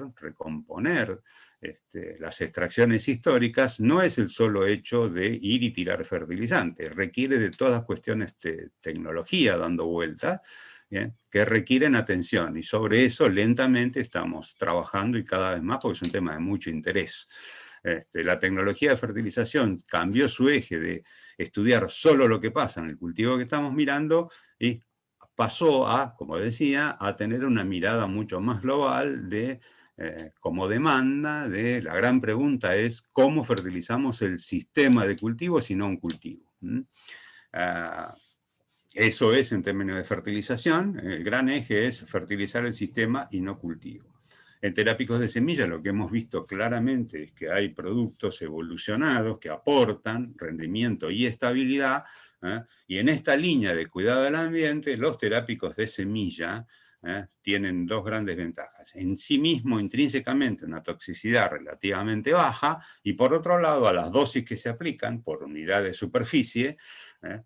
las extracciones históricas no es el solo hecho de ir y tirar fertilizantes, requiere de todas cuestiones de tecnología dando vueltas, que requieren atención, y sobre eso lentamente estamos trabajando y cada vez más porque es un tema de mucho interés. La tecnología de fertilización cambió su eje de estudiar solo lo que pasa en el cultivo que estamos mirando y pasó a, como decía, a tener una mirada mucho más global de como demanda de la gran pregunta es cómo fertilizamos el sistema de cultivos y no un cultivo. Eso es en términos de fertilización, el gran eje es fertilizar el sistema y no cultivo. En terápicos de semilla lo que hemos visto claramente es que hay productos evolucionados que aportan rendimiento y estabilidad, y en esta línea de cuidado del ambiente, los terápicos de semilla tienen dos grandes ventajas. En sí mismo, intrínsecamente, una toxicidad relativamente baja, y por otro lado, a las dosis que se aplican por unidad de superficie,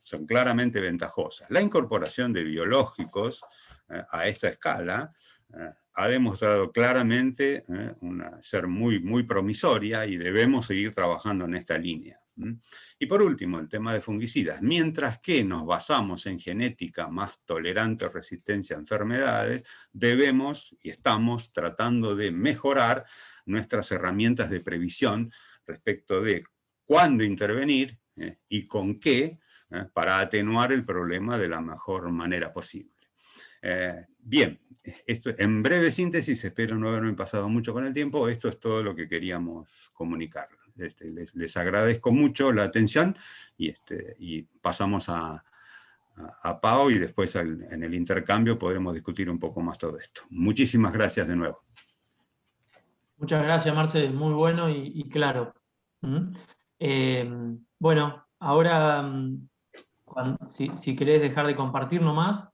son claramente ventajosas. La incorporación de biológicos a esta escala ha demostrado claramente ser muy promisoria y debemos seguir trabajando en esta línea. Y por último, el tema de fungicidas. Mientras que nos basamos en genética más tolerante o resistencia a enfermedades, debemos y estamos tratando de mejorar nuestras herramientas de previsión respecto de cuándo intervenir y con qué para atenuar el problema de la mejor manera posible. Bien, esto, en breve síntesis, espero no haberme pasado mucho con el tiempo, esto es todo lo que queríamos comunicar. Les agradezco mucho la atención y pasamos a Pau y después en el intercambio podremos discutir un poco más todo esto. Muchísimas gracias de nuevo. Muchas gracias, Marce, muy bueno y claro. Bueno, ahora, si querés dejar de compartir nomás,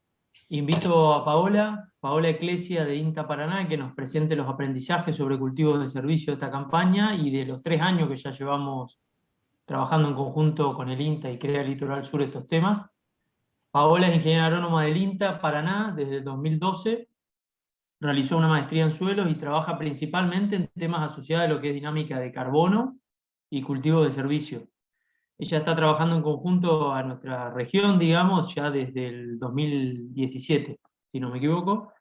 invito a Paola Eclesia de INTA Paraná, que nos presente los aprendizajes sobre cultivos de servicio de esta campaña y de los 3 años que ya llevamos trabajando en conjunto con el INTA y CREA Litoral Sur estos temas. Paola es ingeniera agrónoma del INTA Paraná desde el 2012, realizó una maestría en suelos y trabaja principalmente en temas asociados a lo que es dinámica de carbono y cultivo de servicio. Ella está trabajando en conjunto a nuestra región, digamos, ya desde el 2017, si no me equivoco.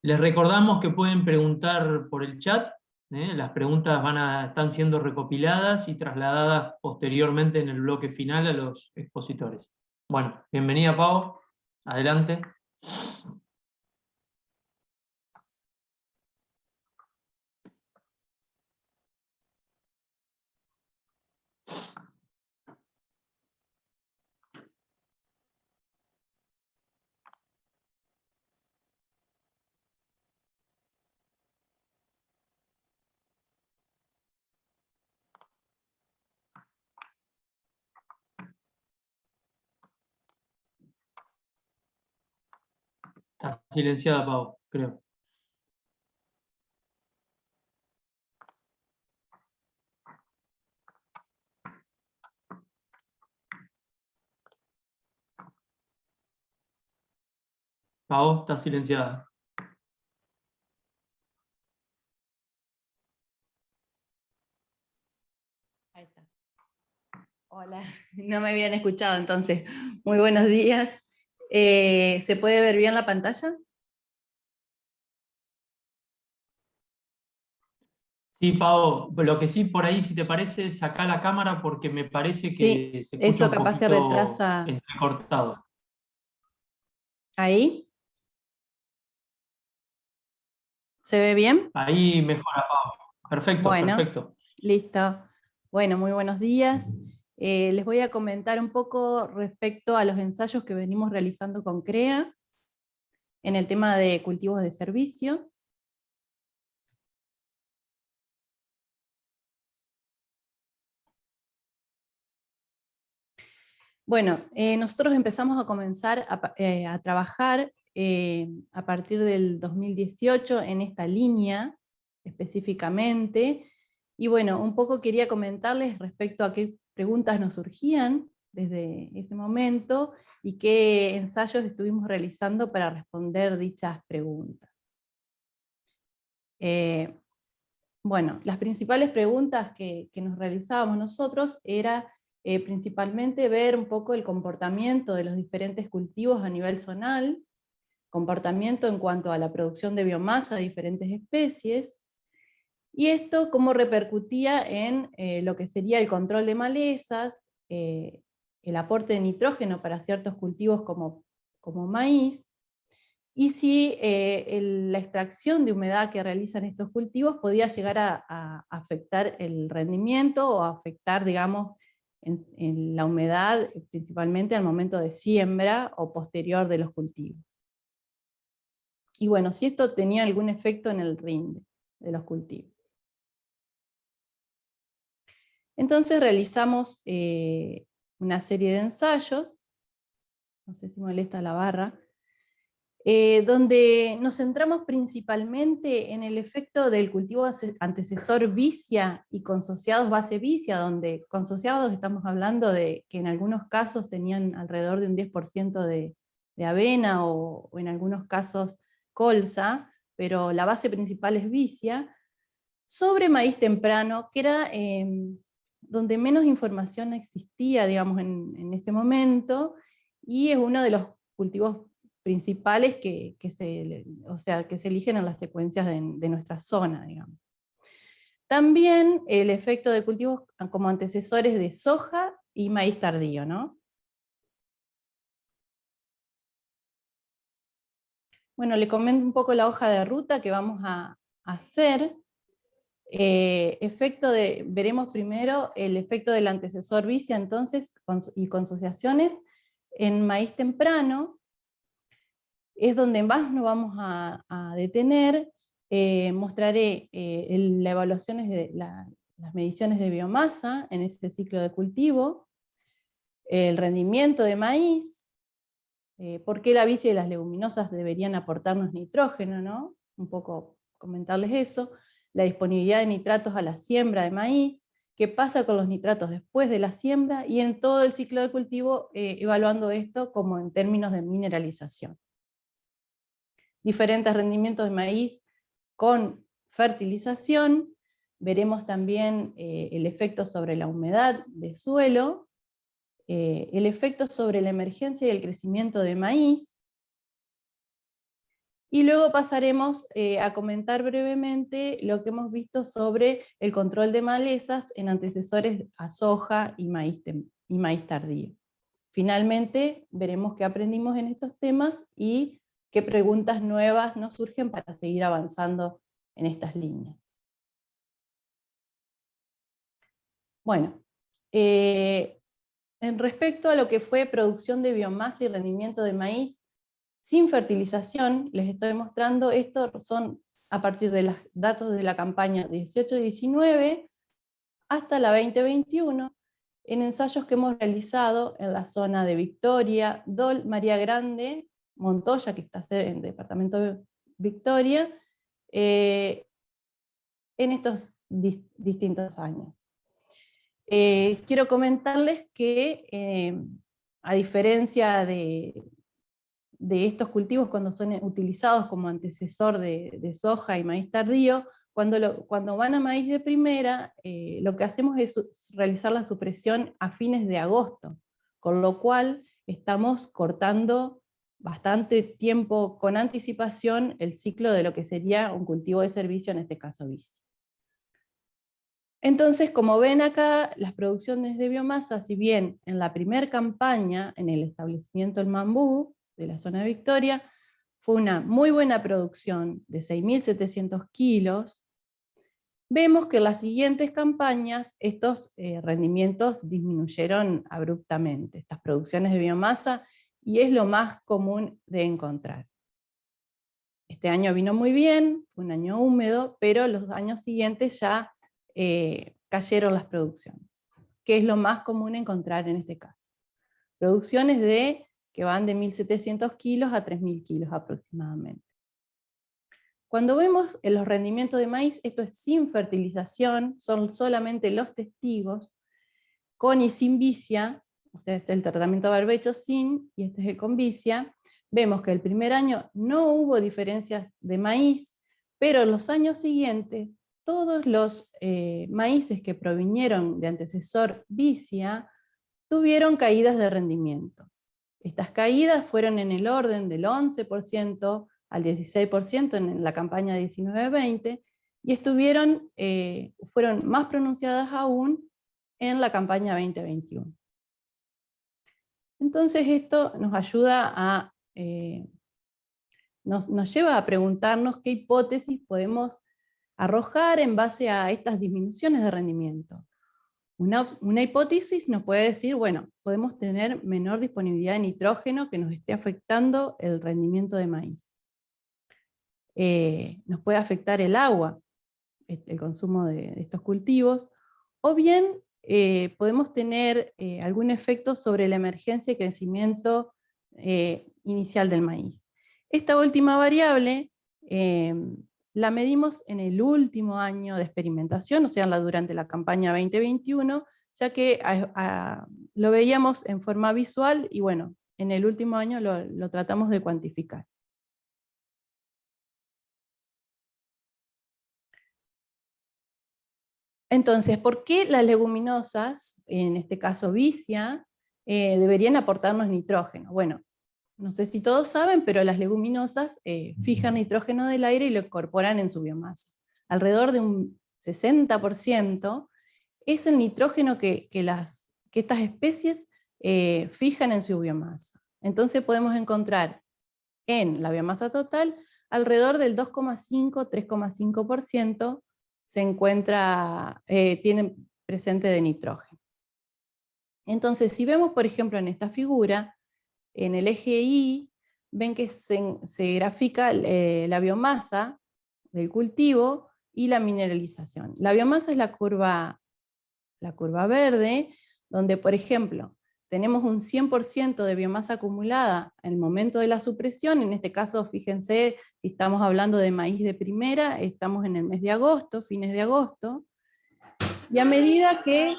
Les recordamos que pueden preguntar por el chat, las preguntas están siendo recopiladas y trasladadas posteriormente en el bloque final a los expositores. Bueno, bienvenida Pau, adelante. Está silenciada Pau, creo. Pau, está silenciada. Ahí está. Hola, no me habían escuchado entonces. Muy buenos días. ¿Se puede ver bien la pantalla? Sí, Pau, lo que sí por ahí, si te parece, saca la cámara porque me parece que Sí, se escucha eso un capaz que poquito retrasa. entrecortado. ¿Ahí? ¿Se ve bien? Ahí mejora, Pau. Perfecto, Bueno, perfecto. listo. Bueno, muy buenos días. Les voy a comentar un poco respecto a los ensayos que venimos realizando con CREA en el tema de cultivos de servicio. Bueno, nosotros empezamos a comenzar a trabajar a partir del 2018 en esta línea específicamente, y bueno, un poco quería comentarles respecto a qué preguntas nos surgían desde ese momento y qué ensayos estuvimos realizando para responder dichas preguntas. Bueno, las principales preguntas que nos realizábamos nosotros era principalmente ver un poco el comportamiento de los diferentes cultivos a nivel zonal, comportamiento en cuanto a la producción de biomasa de diferentes especies, y esto cómo repercutía en lo que sería el control de malezas, el aporte de nitrógeno para ciertos cultivos como maíz, y si la extracción de humedad que realizan estos cultivos podía llegar a afectar el rendimiento o afectar, digamos, en la humedad, principalmente al momento de siembra o posterior de los cultivos. Y bueno, si esto tenía algún efecto en el rinde de los cultivos. Entonces realizamos una serie de ensayos, no sé si molesta la barra, donde nos centramos principalmente en el efecto del cultivo antecesor vicia y consociados base vicia, donde consociados estamos hablando de que en algunos casos tenían alrededor de un 10% de avena o en algunos casos colza, pero la base principal es vicia, sobre maíz temprano, que era donde menos información existía, digamos, en ese momento, y es uno de los cultivos principales que se eligen en las secuencias de nuestra zona, digamos. También el efecto de cultivos como antecesores de soja y maíz tardío, ¿no? Bueno, le comento un poco la hoja de ruta que vamos a hacer. Veremos primero el efecto del antecesor vicia entonces y consociaciones en maíz temprano, es donde más nos vamos a detener. Mostraré las mediciones de biomasa en ese ciclo de cultivo, el rendimiento de maíz, por qué la vicia y las leguminosas deberían aportarnos nitrógeno, ¿no? Un poco comentarles eso, la disponibilidad de nitratos a la siembra de maíz, qué pasa con los nitratos después de la siembra, y en todo el ciclo de cultivo evaluando esto como en términos de mineralización. Diferentes rendimientos de maíz con fertilización, veremos también el efecto sobre la humedad de suelo, el efecto sobre la emergencia y el crecimiento de maíz, y luego pasaremos a comentar brevemente lo que hemos visto sobre el control de malezas en antecesores a soja y maíz tardío. Finalmente, veremos qué aprendimos en estos temas y qué preguntas nuevas nos surgen para seguir avanzando en estas líneas. Bueno, en respecto a lo que fue producción de biomasa y rendimiento de maíz, sin fertilización, les estoy mostrando, estos son a partir de los datos de la campaña 18-19 hasta la 2021, en ensayos que hemos realizado en la zona de Victoria, Dol, María Grande, Montoya, que está en el departamento de Victoria, en estos distintos años. Quiero comentarles que, a diferencia de estos cultivos cuando son utilizados como antecesor de soja y maíz tardío, cuando van a maíz de primera, lo que hacemos es realizar la supresión a fines de agosto, con lo cual estamos cortando bastante tiempo con anticipación el ciclo de lo que sería un cultivo de servicio, en este caso vicia. Entonces, como ven acá, las producciones de biomasa, si bien en la primera campaña, en el establecimiento El Mambú, de la zona de Victoria, fue una muy buena producción de 6.700 kilos, vemos que en las siguientes campañas estos rendimientos disminuyeron abruptamente, estas producciones de biomasa, y es lo más común de encontrar. Este año vino muy bien, fue un año húmedo, pero los años siguientes ya cayeron las producciones, que es lo más común encontrar en este caso. Producciones que van de 1.700 kilos a 3.000 kilos aproximadamente. Cuando vemos en los rendimientos de maíz, esto es sin fertilización, son solamente los testigos, con y sin vicia, o sea, este es el tratamiento de barbecho sin, y este es el con vicia. Vemos que el primer año no hubo diferencias de maíz, pero en los años siguientes, todos los maíces que provinieron de antecesor vicia, tuvieron caídas de rendimiento. Estas caídas fueron en el orden del 11% al 16% en la campaña 19-20, y fueron más pronunciadas aún en la campaña 2021. Entonces esto nos ayuda nos lleva a preguntarnos qué hipótesis podemos arrojar en base a estas disminuciones de rendimiento. Una hipótesis nos puede decir, bueno, podemos tener menor disponibilidad de nitrógeno que nos esté afectando el rendimiento de maíz. Nos puede afectar el agua, el consumo de estos cultivos, o bien podemos tener algún efecto sobre la emergencia y crecimiento inicial del maíz. Esta última variable la medimos en el último año de experimentación, o sea, durante la campaña 2021, ya que lo veíamos en forma visual, y bueno, en el último año lo tratamos de cuantificar. Entonces, ¿por qué las leguminosas, en este caso vicia, deberían aportarnos nitrógeno? Bueno, no sé si todos saben, pero las leguminosas fijan nitrógeno del aire y lo incorporan en su biomasa. Alrededor de un 60% es el nitrógeno que estas especies fijan en su biomasa. Entonces podemos encontrar en la biomasa total alrededor del 2,5-3,5% tienen presente de nitrógeno. Entonces, si vemos, por ejemplo, en esta figura, en el eje Y, ven que se grafica la biomasa del cultivo y la mineralización. La biomasa es la curva verde, donde, por ejemplo, tenemos un 100% de biomasa acumulada en el momento de la supresión. En este caso, fíjense, si estamos hablando de maíz de primera, estamos en el mes de agosto, fines de agosto, y a medida que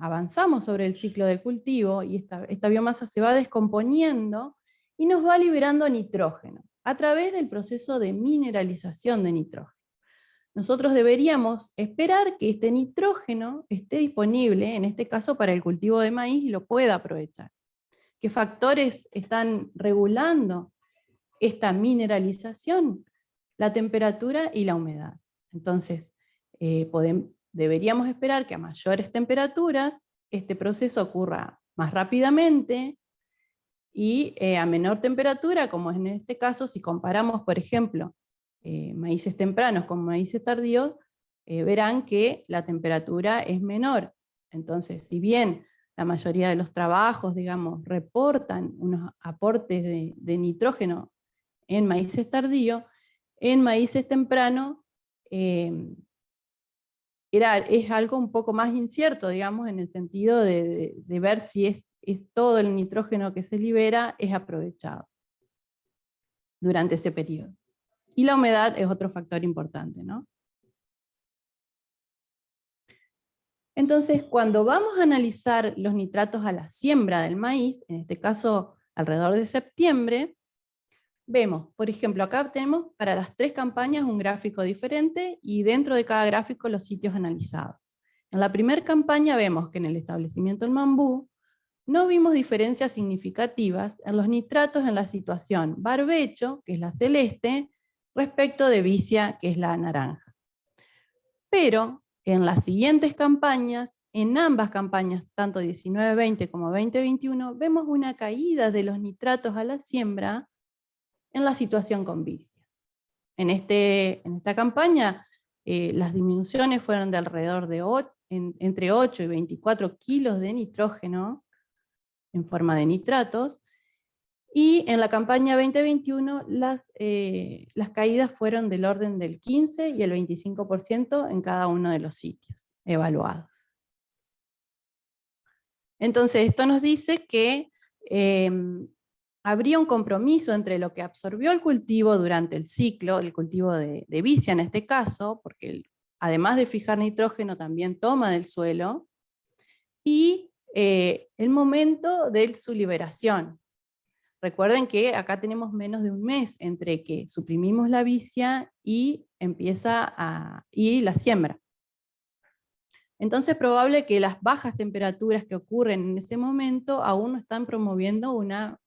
avanzamos sobre el ciclo del cultivo, y esta biomasa se va descomponiendo, y nos va liberando nitrógeno, a través del proceso de mineralización de nitrógeno. Nosotros deberíamos esperar que este nitrógeno esté disponible, en este caso para el cultivo de maíz, y lo pueda aprovechar. ¿Qué factores están regulando esta mineralización? La temperatura y la humedad. Entonces, deberíamos esperar que a mayores temperaturas este proceso ocurra más rápidamente, y a menor temperatura, como es en este caso, si comparamos, por ejemplo, maíces tempranos con maíces tardíos, verán que la temperatura es menor. Entonces, si bien la mayoría de los trabajos, digamos, reportan unos aportes de nitrógeno en maíces tardíos, en maíces tempranos es algo un poco más incierto, digamos, en el sentido de ver si es todo el nitrógeno que se libera es aprovechado durante ese periodo. Y la humedad es otro factor importante, ¿no? Entonces, cuando vamos a analizar los nitratos a la siembra del maíz, en este caso alrededor de septiembre, vemos, por ejemplo, acá tenemos para las 3 campañas un gráfico diferente, y dentro de cada gráfico los sitios analizados. En la primera campaña vemos que en el establecimiento El Mambú no vimos diferencias significativas en los nitratos en la situación barbecho, que es la celeste, respecto de vicia, que es la naranja. Pero en las siguientes campañas, en ambas campañas, tanto 19-20 como 20-21, vemos una caída de los nitratos a la siembra en la situación con vicia. En esta campaña, las disminuciones fueron de alrededor de entre 8 y 24 kilos de nitrógeno en forma de nitratos, y en la campaña 2021 las caídas fueron del orden del 15 y el 25% en cada uno de los sitios evaluados. Entonces esto nos dice que habría un compromiso entre lo que absorbió el cultivo durante el ciclo, el cultivo de vicia en este caso, porque además de fijar nitrógeno también toma del suelo, y el momento de su liberación. Recuerden que acá tenemos menos de un mes entre que suprimimos la vicia y y la siembra. Entonces es probable que las bajas temperaturas que ocurren en ese momento aún no están promoviendo una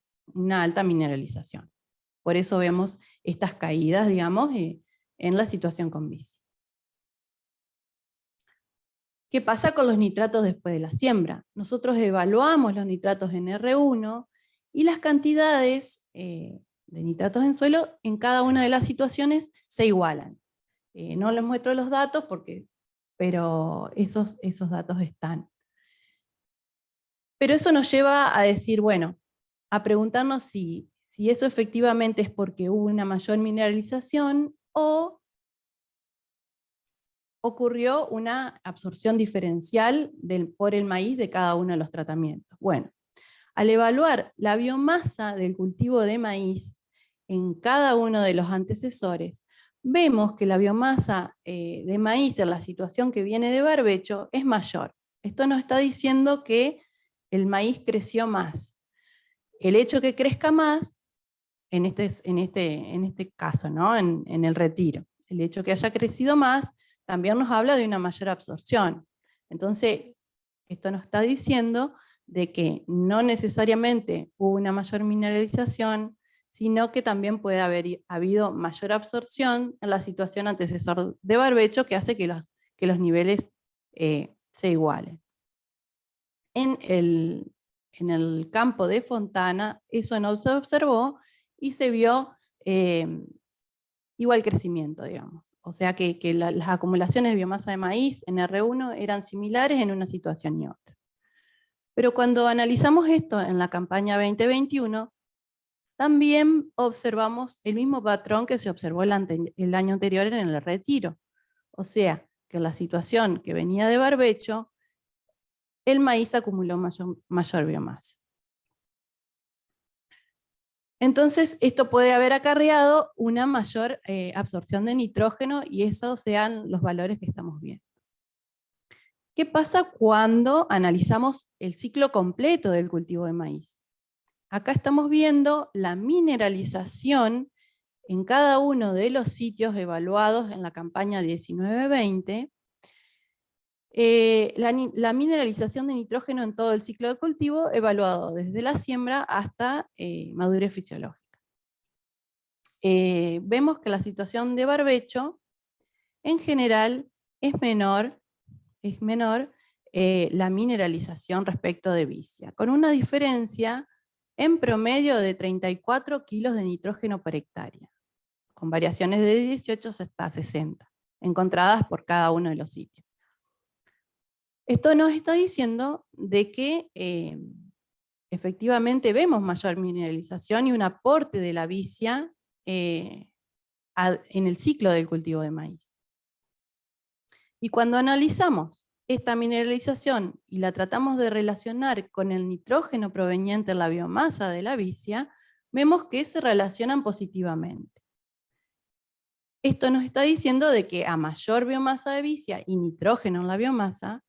alta mineralización. Por eso vemos estas caídas, digamos, en la situación con vicia. ¿Qué pasa con los nitratos después de la siembra? Nosotros evaluamos los nitratos en R1 y las cantidades de nitratos en suelo en cada una de las situaciones se igualan. No les muestro los datos pero esos datos están. Pero eso nos lleva a decir, bueno, a preguntarnos si eso efectivamente es porque hubo una mayor mineralización o ocurrió una absorción diferencial por el maíz de cada uno de los tratamientos. Bueno, al evaluar la biomasa del cultivo de maíz en cada uno de los antecesores, vemos que la biomasa de maíz en la situación que viene de barbecho es mayor. Esto nos está diciendo que el maíz creció más. El hecho que crezca más, en este caso, ¿no? en el retiro, el hecho que haya crecido más, también nos habla de una mayor absorción. Entonces, esto nos está diciendo de que no necesariamente hubo una mayor mineralización, sino que también puede haber habido mayor absorción en la situación antecesor de barbecho, que hace que los niveles se igualen. En el campo de Fontana eso no se observó y se vio igual crecimiento, digamos. O sea que las acumulaciones de biomasa de maíz en R1 eran similares en una situación y otra. Pero cuando analizamos esto en la campaña 2021, también observamos el mismo patrón que se observó el año anterior en el retiro. O sea, que en la situación que venía de barbecho, el maíz acumuló mayor biomasa. Entonces, esto puede haber acarreado una mayor absorción de nitrógeno, y esos sean los valores que estamos viendo. ¿Qué pasa cuando analizamos el ciclo completo del cultivo de maíz? Acá estamos viendo la mineralización en cada uno de los sitios evaluados en la campaña 19-20, la mineralización de nitrógeno en todo el ciclo de cultivo, evaluado desde la siembra hasta madurez fisiológica. Vemos que la situación de barbecho, en general, es menor la mineralización respecto de vicia, con una diferencia en promedio de 34 kilos de nitrógeno por hectárea, con variaciones de 18 hasta 60, encontradas por cada uno de los sitios. Esto nos está diciendo de que efectivamente vemos mayor mineralización y un aporte de la vicia en el ciclo del cultivo de maíz. Y cuando analizamos esta mineralización y la tratamos de relacionar con el nitrógeno proveniente de la biomasa de la vicia, vemos que se relacionan positivamente. Esto nos está diciendo de que a mayor biomasa de vicia y nitrógeno en la biomasa,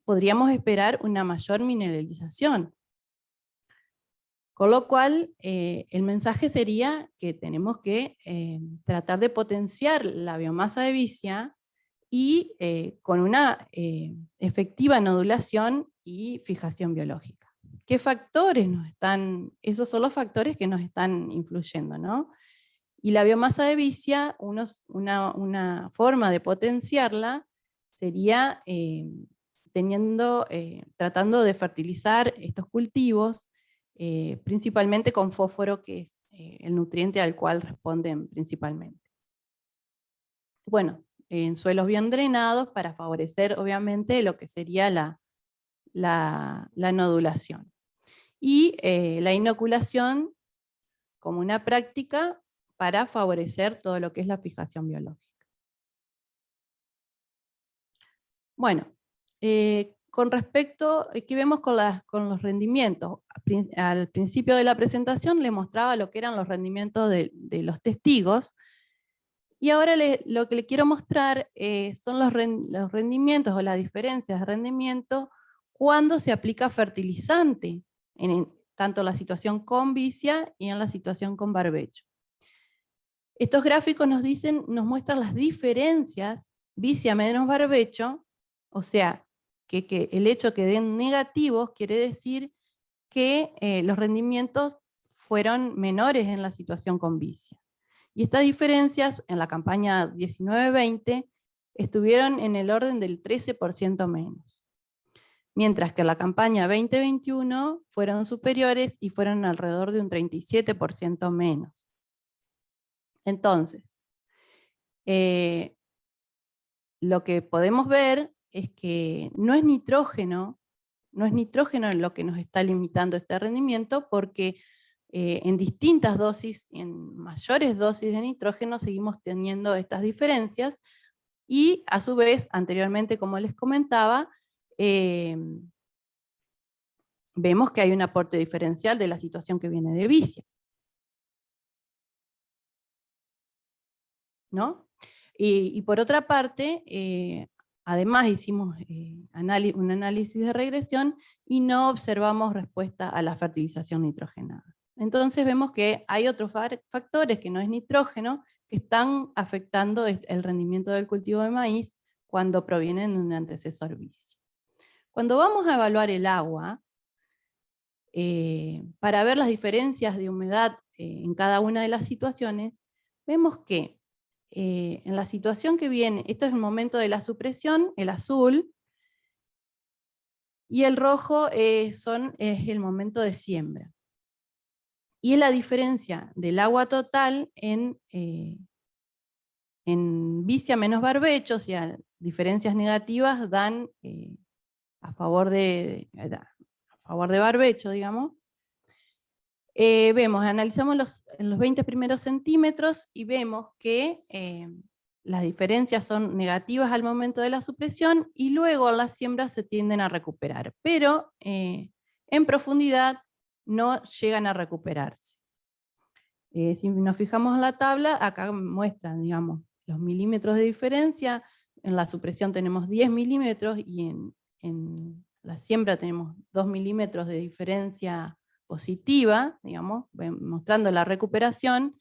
podríamos esperar una mayor mineralización. Con lo cual, el mensaje sería que tenemos que tratar de potenciar la biomasa de vicia y con una efectiva nodulación y fijación biológica. ¿Qué factores nos están? Esos son los factores que nos están influyendo, ¿no? Y la biomasa de vicia, una forma de potenciarla sería tratando de fertilizar estos cultivos, principalmente con fósforo, que es el nutriente al cual responden principalmente. Bueno, en suelos bien drenados para favorecer obviamente lo que sería la nodulación. Y la inoculación como una práctica para favorecer todo lo que es la fijación biológica. Bueno, con respecto, ¿qué vemos con los rendimientos? Al principio de la presentación le mostraba lo que eran los rendimientos de los testigos, y ahora lo que le quiero mostrar son los rendimientos o las diferencias de rendimiento cuando se aplica fertilizante, tanto en la situación con vicia y en la situación con barbecho. Estos gráficos nos muestran las diferencias vicia menos barbecho, o sea, que el hecho que den negativos quiere decir que los rendimientos fueron menores en la situación con vicia. Y estas diferencias en la campaña 19-20 estuvieron en el orden del 13% menos. Mientras que en la campaña 2021 fueron superiores y fueron alrededor de un 37% menos. Entonces, lo que podemos ver es que no es nitrógeno en lo que nos está limitando este rendimiento, porque en distintas dosis, en mayores dosis de nitrógeno, seguimos teniendo estas diferencias, y a su vez, anteriormente, como les comentaba, vemos que hay un aporte diferencial de la situación que viene de vicia, ¿no? Y por otra parte, además hicimos un análisis de regresión y no observamos respuesta a la fertilización nitrogenada. Entonces vemos que hay otros factores que no es nitrógeno que están afectando el rendimiento del cultivo de maíz cuando provienen de un antecesor vicio. Cuando vamos a evaluar el agua, para ver las diferencias de humedad en cada una de las situaciones, vemos que en la situación que viene, esto es el momento de la supresión, el azul, y el rojo es el momento de siembra. Y es la diferencia del agua total en vicia menos barbecho, o sea, diferencias negativas dan a favor de barbecho, digamos. Analizamos en los 20 primeros centímetros y vemos que las diferencias son negativas al momento de la supresión y luego en las siembras se tienden a recuperar, pero en profundidad no llegan a recuperarse. Si nos fijamos en la tabla, acá muestran, digamos, los milímetros de diferencia. En la supresión tenemos 10 milímetros y en la siembra tenemos 2 milímetros de diferencia positiva, digamos, mostrando la recuperación,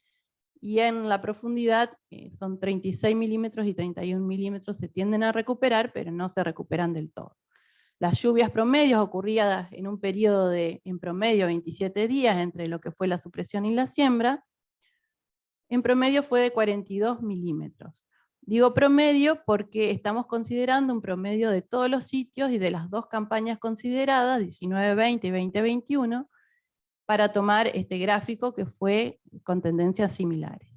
y en la profundidad son 36 milímetros y 31 milímetros, se tienden a recuperar, pero no se recuperan del todo. Las lluvias promedios ocurridas en un periodo de, en promedio, 27 días entre lo que fue la supresión y la siembra, en promedio fue de 42 milímetros. Digo promedio porque estamos considerando un promedio de todos los sitios y de las dos campañas consideradas, 19-20 y 20-21, para tomar este gráfico que fue con tendencias similares.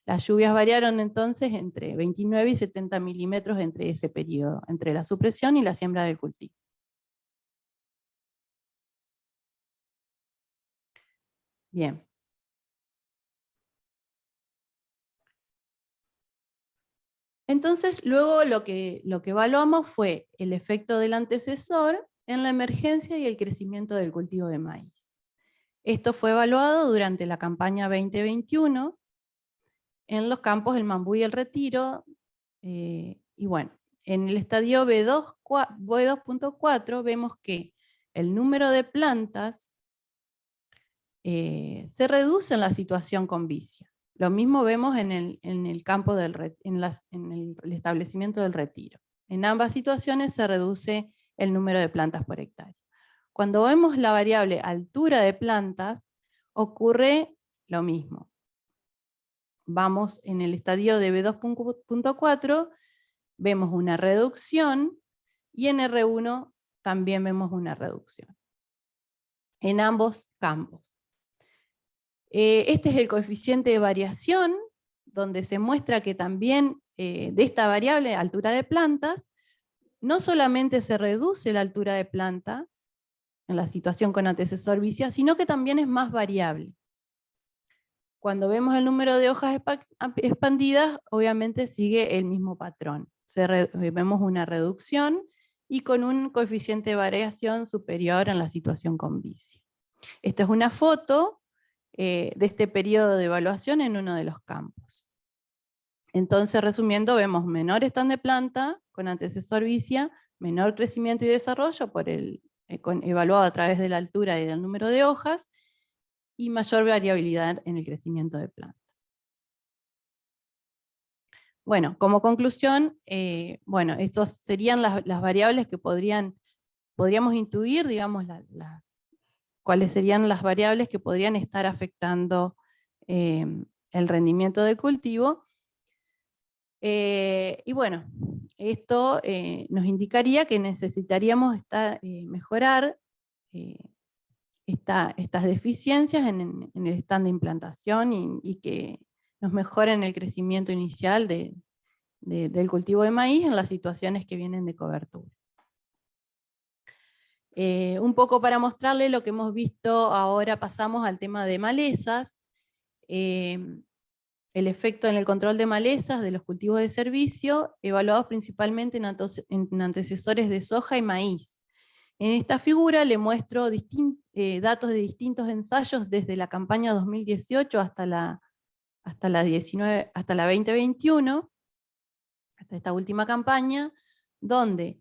Las lluvias variaron entonces entre 29 y 70 milímetros entre ese periodo, entre la supresión y la siembra del cultivo. Bien. Entonces, luego lo que evaluamos fue el efecto del antecesor en la emergencia y el crecimiento del cultivo de maíz. Esto fue evaluado durante la campaña 2021 en los campos El Mambú y El Retiro, y bueno, en el estadio B2.4 vemos que el número de plantas se reduce en la situación con vicia. Lo mismo vemos en el campo en el establecimiento del Retiro. En ambas situaciones se reduce el número de plantas por hectárea. Cuando vemos la variable altura de plantas, ocurre lo mismo. Vamos en el estadio de B2.4, vemos una reducción, y en R1 también vemos una reducción. En ambos campos. Este es el coeficiente de variación, donde se muestra que también de esta variable, altura de plantas, no solamente se reduce la altura de planta, en la situación con antecesor vicia, sino que también es más variable. Cuando vemos el número de hojas expandidas, obviamente sigue el mismo patrón. Vemos una reducción y con un coeficiente de variación superior en la situación con vicia. Esta es una foto de este periodo de evaluación en uno de los campos. Entonces, resumiendo, vemos menor stand de planta con antecesor vicia, menor crecimiento y desarrollo evaluado a través de la altura y del número de hojas, y mayor variabilidad en el crecimiento de planta. Bueno, como conclusión, bueno, estas serían las variables que podríamos intuir, digamos, cuáles serían las variables que podrían estar afectando el rendimiento del cultivo. Y bueno, esto nos indicaría que necesitaríamos mejorar estas deficiencias en el stand de implantación y que nos mejoren el crecimiento inicial del cultivo de maíz en las situaciones que vienen de cobertura. Un poco para mostrarle lo que hemos visto, ahora pasamos al tema de malezas. El efecto en el control de malezas de los cultivos de servicio, evaluados principalmente en antecesores de soja y maíz. En esta figura le muestro datos de distintos ensayos desde la campaña 2018 hasta la 2021, hasta esta última campaña, donde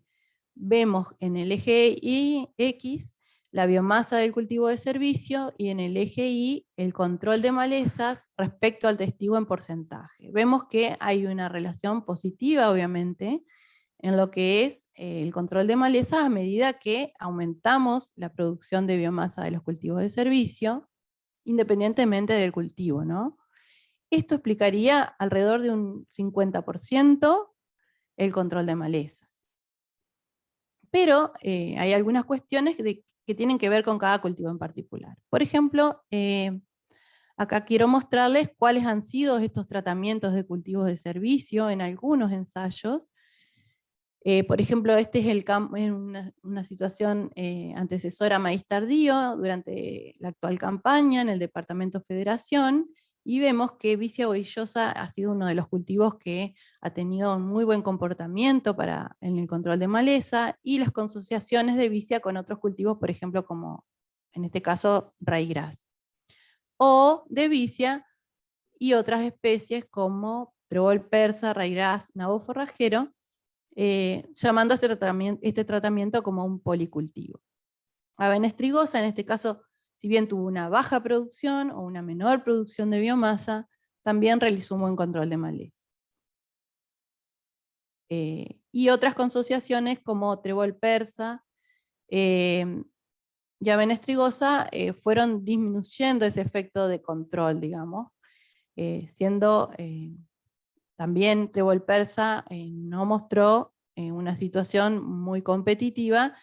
vemos en el eje X la biomasa del cultivo de servicio y en el eje Y el control de malezas respecto al testigo en porcentaje. Vemos que hay una relación positiva, obviamente, en lo que es el control de malezas a medida que aumentamos la producción de biomasa de los cultivos de servicio, independientemente del cultivo, ¿no? Esto explicaría alrededor de un 50% el control de malezas. Pero hay algunas cuestiones que tienen que ver con cada cultivo en particular. Por ejemplo, acá quiero mostrarles cuáles han sido estos tratamientos de cultivos de servicio en algunos ensayos. Por ejemplo, este es una situación antecesora a maíz tardío durante la actual campaña en el departamento Federación, y vemos que vicia bohillosa ha sido uno de los cultivos que ha tenido muy buen comportamiento en el control de maleza, y las consociaciones de vicia con otros cultivos, por ejemplo, como en este caso raigrás, o de vicia y otras especies como trébol persa, raigrás, nabo forrajero, llamando este tratamiento como un policultivo. Avena estrigosa, en este caso, si bien tuvo una baja producción o una menor producción de biomasa, también realizó un buen control de maleza. Y otras consociaciones como trébol persa y avena estrigosa fueron disminuyendo ese efecto de control, digamos, siendo también trébol persa no mostró una situación muy competitiva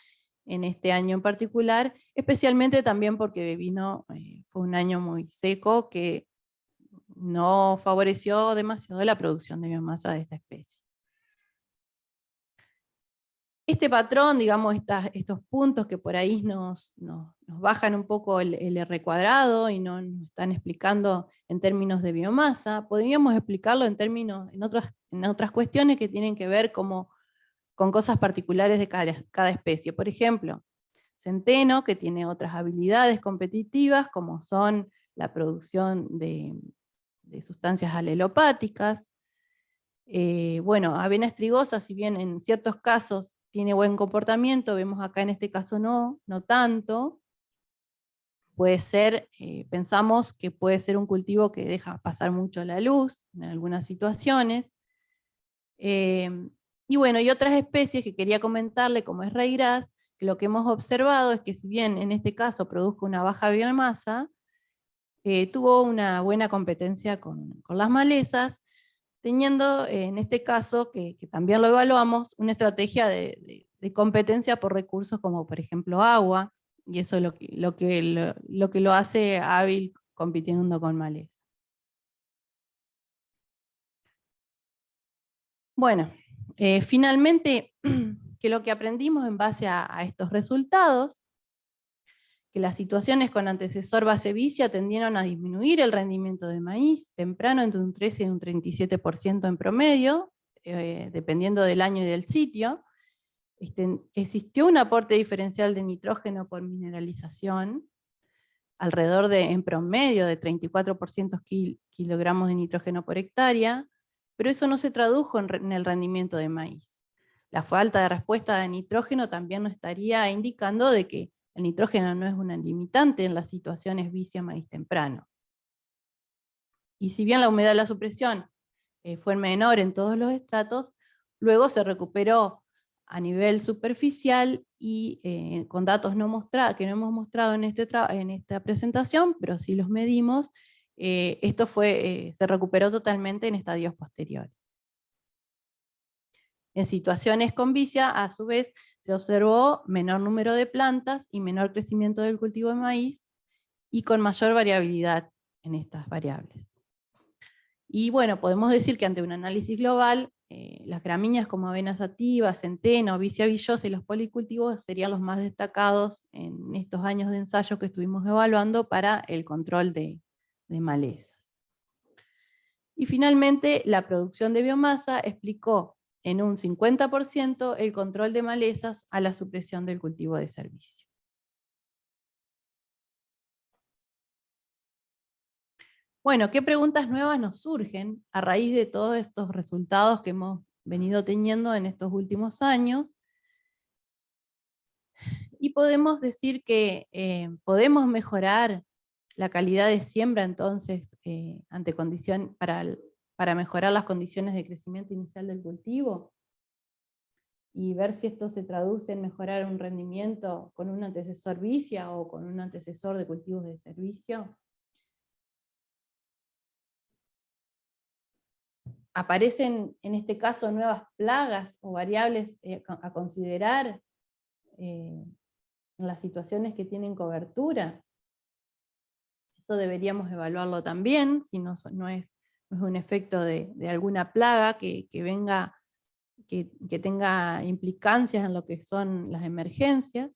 en este año en particular, especialmente también porque fue un año muy seco que no favoreció demasiado la producción de biomasa de esta especie. Este patrón, digamos, estos puntos que por ahí nos bajan un poco el R cuadrado y nos están explicando en términos de biomasa, podríamos explicarlo en otras cuestiones que tienen que ver con cosas particulares de cada especie. Por ejemplo, centeno, que tiene otras habilidades competitivas, como son la producción de sustancias alelopáticas. Bueno, avena estrigosa, si bien en ciertos casos tiene buen comportamiento, vemos acá en este caso no tanto. Puede ser, pensamos que puede ser un cultivo que deja pasar mucho la luz en algunas situaciones. Y bueno, y otras especies que quería comentarle, como es raigrás, que lo que hemos observado es que si bien en este caso produzca una baja biomasa, tuvo una buena competencia con las malezas, teniendo en este caso, que también lo evaluamos, una estrategia de competencia por recursos como por ejemplo agua, y eso es lo que lo hace hábil compitiendo con maleza. Bueno, finalmente, que lo que aprendimos en base a estos resultados, que las situaciones con antecesor base vicia tendieron a disminuir el rendimiento de maíz temprano entre un 13 y un 37% en promedio, dependiendo del año y del sitio. Existió un aporte diferencial de nitrógeno por mineralización, alrededor en promedio de 34% kilogramos de nitrógeno por hectárea, pero eso no se tradujo en el rendimiento de maíz. La falta de respuesta de nitrógeno también nos estaría indicando de que el nitrógeno no es una limitante en las situaciones vicia maíz temprano. Y si bien la humedad de la supresión fue menor en todos los estratos, luego se recuperó a nivel superficial y con datos que no hemos mostrado en esta presentación, pero sí los medimos, esto se recuperó totalmente en estadios posteriores. En situaciones con vicia, a su vez, se observó menor número de plantas y menor crecimiento del cultivo de maíz, y con mayor variabilidad en estas variables. Y bueno, podemos decir que ante un análisis global, las gramíneas como avena sativa, centeno, vicia villosa y los policultivos serían los más destacados en estos años de ensayo que estuvimos evaluando para el control de malezas. Y finalmente, la producción de biomasa explicó en un 50% el control de malezas a la supresión del cultivo de servicio. Bueno, ¿qué preguntas nuevas nos surgen a raíz de todos estos resultados que hemos venido teniendo en estos últimos años? Y podemos decir que podemos mejorar la calidad de siembra entonces para mejorar las condiciones de crecimiento inicial del cultivo, y ver si esto se traduce en mejorar un rendimiento con un antecesor vicia o con un antecesor de cultivos de servicio. Aparecen en este caso nuevas plagas o variables a considerar en las situaciones que tienen cobertura. Eso deberíamos evaluarlo también, si no es un efecto de alguna plaga que tenga implicancias en lo que son las emergencias.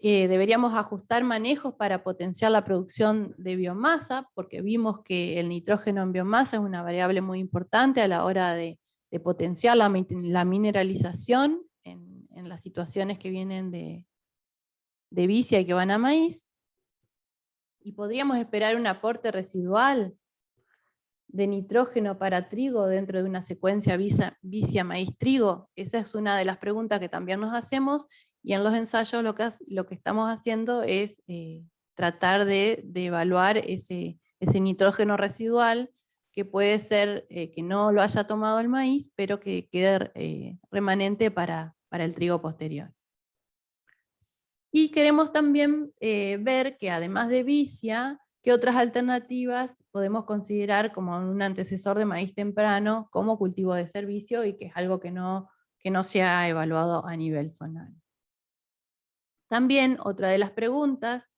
que deberíamos ajustar manejos para potenciar la producción de biomasa, porque vimos que el nitrógeno en biomasa es una variable muy importante a la hora de potenciar la mineralización en las situaciones que vienen de vicia y que van a maíz. Y podríamos esperar un aporte residual de nitrógeno para trigo dentro de una secuencia vicia maíz trigo. Esa es una de las preguntas que también nos hacemos, y en los ensayos lo que estamos haciendo es tratar de evaluar ese nitrógeno residual, que puede ser que no lo haya tomado el maíz, pero que quede remanente para el trigo posterior. Y queremos también ver que además de vicia, ¿qué otras alternativas podemos considerar como un antecesor de maíz temprano como cultivo de servicio, y que es algo que no se ha evaluado a nivel zonal? También otra de las preguntas,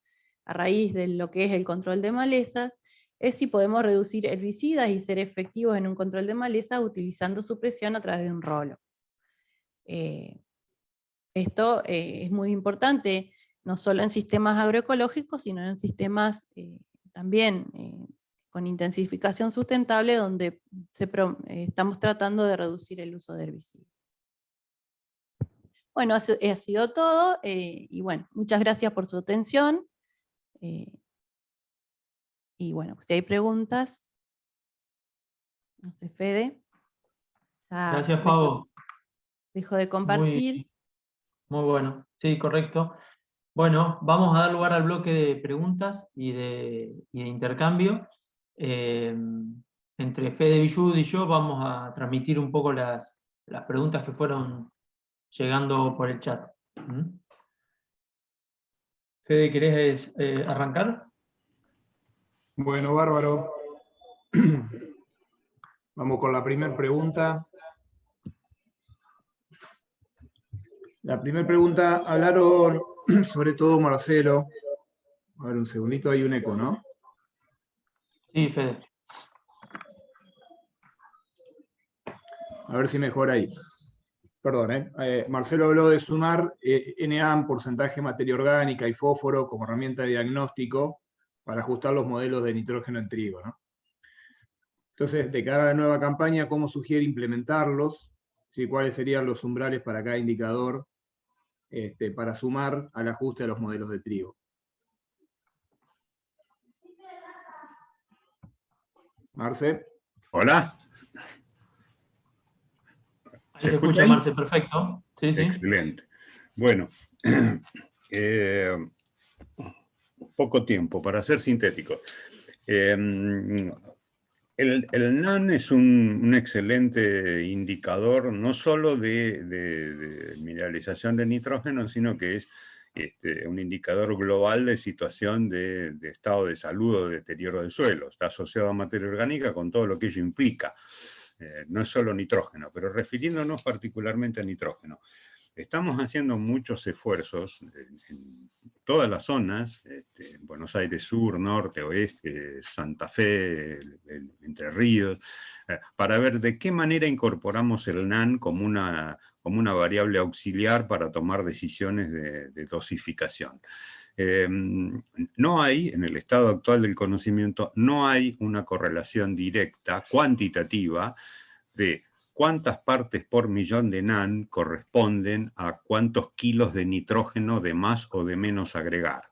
a raíz de lo que es el control de malezas, es si podemos reducir herbicidas y ser efectivos en un control de malezas utilizando supresión a través de un rolo. Esto es muy importante, no solo en sistemas agroecológicos, sino en sistemas también con intensificación sustentable, donde estamos tratando de reducir el uso de herbicidas. Bueno, ha sido todo, y bueno, muchas gracias por su atención. Y bueno, si hay preguntas, no sé, Fede. Gracias, Pau. Dejo de compartir. Muy bueno, sí, correcto. Bueno, vamos a dar lugar al bloque de preguntas y de intercambio. Entre Fede Villud y yo vamos a transmitir un poco las preguntas que fueron llegando por el chat. Fede, ¿querés arrancar? Bueno, bárbaro. Vamos con la primera pregunta. La primera pregunta, hablaron sobre todo Marcelo. A ver, un segundito, hay un eco, ¿no? Sí, Fede. A ver si mejora ahí. Perdón, Marcelo habló de sumar NAM, porcentaje materia orgánica y fósforo como herramienta de diagnóstico para ajustar los modelos de nitrógeno en trigo, ¿no? Entonces, de cara a la nueva campaña, ¿cómo sugiere implementarlos? ¿Sí? ¿Cuáles serían los umbrales para cada indicador para sumar al ajuste de los modelos de trigo? Marce. Hola. ¿Se escucha, Marce? Perfecto. Sí, sí. Excelente. Bueno, poco tiempo, para ser sintético. El NAN es un excelente indicador, no solo de mineralización de nitrógeno, sino que es un indicador global de situación de estado de salud o de deterioro del suelo. Está asociado a materia orgánica con todo lo que ello implica. No es solo nitrógeno, pero refiriéndonos particularmente a nitrógeno. Estamos haciendo muchos esfuerzos en todas las zonas, Buenos Aires Sur, Norte, Oeste, Santa Fe, Entre Ríos, para ver de qué manera incorporamos el NAN como una variable auxiliar para tomar decisiones de dosificación. No hay, en el estado actual del conocimiento, no hay una correlación directa, cuantitativa, de cuántas partes por millón de NAN corresponden a cuántos kilos de nitrógeno de más o de menos agregar.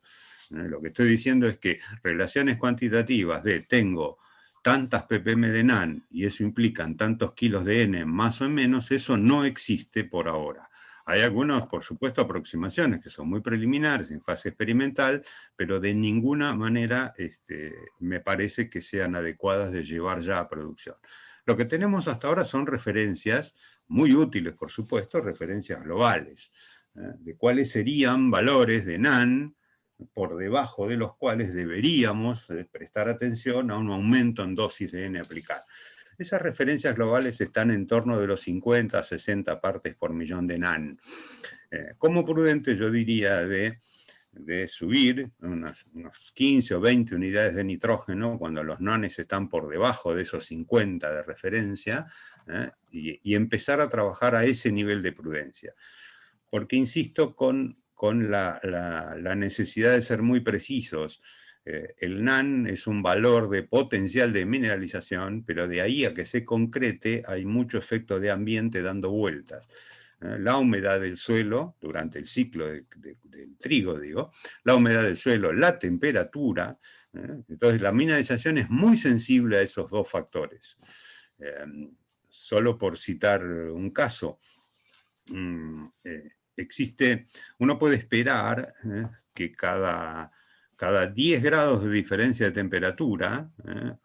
Lo que estoy diciendo es que relaciones cuantitativas de tengo tantas ppm de NAN y eso implican tantos kilos de N más o menos, eso no existe por ahora. Hay algunas, por supuesto, aproximaciones que son muy preliminares en fase experimental, pero de ninguna manera me parece que sean adecuadas de llevar ya a producción. Lo que tenemos hasta ahora son referencias, muy útiles por supuesto, referencias globales, de cuáles serían valores de NAN por debajo de los cuales deberíamos prestar atención a un aumento en dosis de N aplicar. Esas referencias globales están en torno de los 50 a 60 partes por millón de NAN. Como prudente yo diría de subir unos 15 o 20 unidades de nitrógeno cuando los NANes están por debajo de esos 50 de referencia, y empezar a trabajar a ese nivel de prudencia. Porque, insisto, con con la necesidad de ser muy precisos. El NaN es un valor de potencial de mineralización, pero de ahí a que se concrete hay mucho efecto de ambiente dando vueltas. La humedad del suelo, durante el ciclo del trigo, digo, la humedad del suelo, la temperatura. Entonces la mineralización es muy sensible a esos dos factores. Solo por citar un caso, uno puede esperar que cada 10 grados de diferencia de temperatura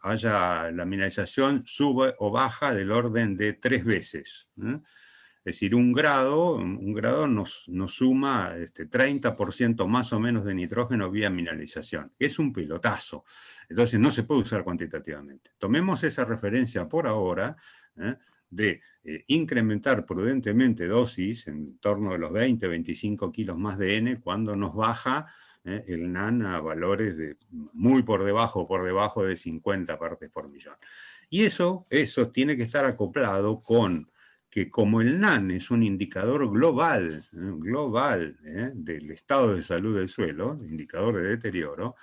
haya la mineralización sube o baja del orden de 3 veces. Es decir, un grado nos suma 30% más o menos de nitrógeno vía mineralización. Es un pelotazo. Entonces no se puede usar cuantitativamente. Tomemos esa referencia por ahora, de incrementar prudentemente dosis en torno de los 20-25 kilos más de N cuando nos baja el NaN a valores muy por debajo de 50 partes por millón. Y eso tiene que estar acoplado con que como el NaN es un indicador global del estado de salud del suelo, indicador de deterioro,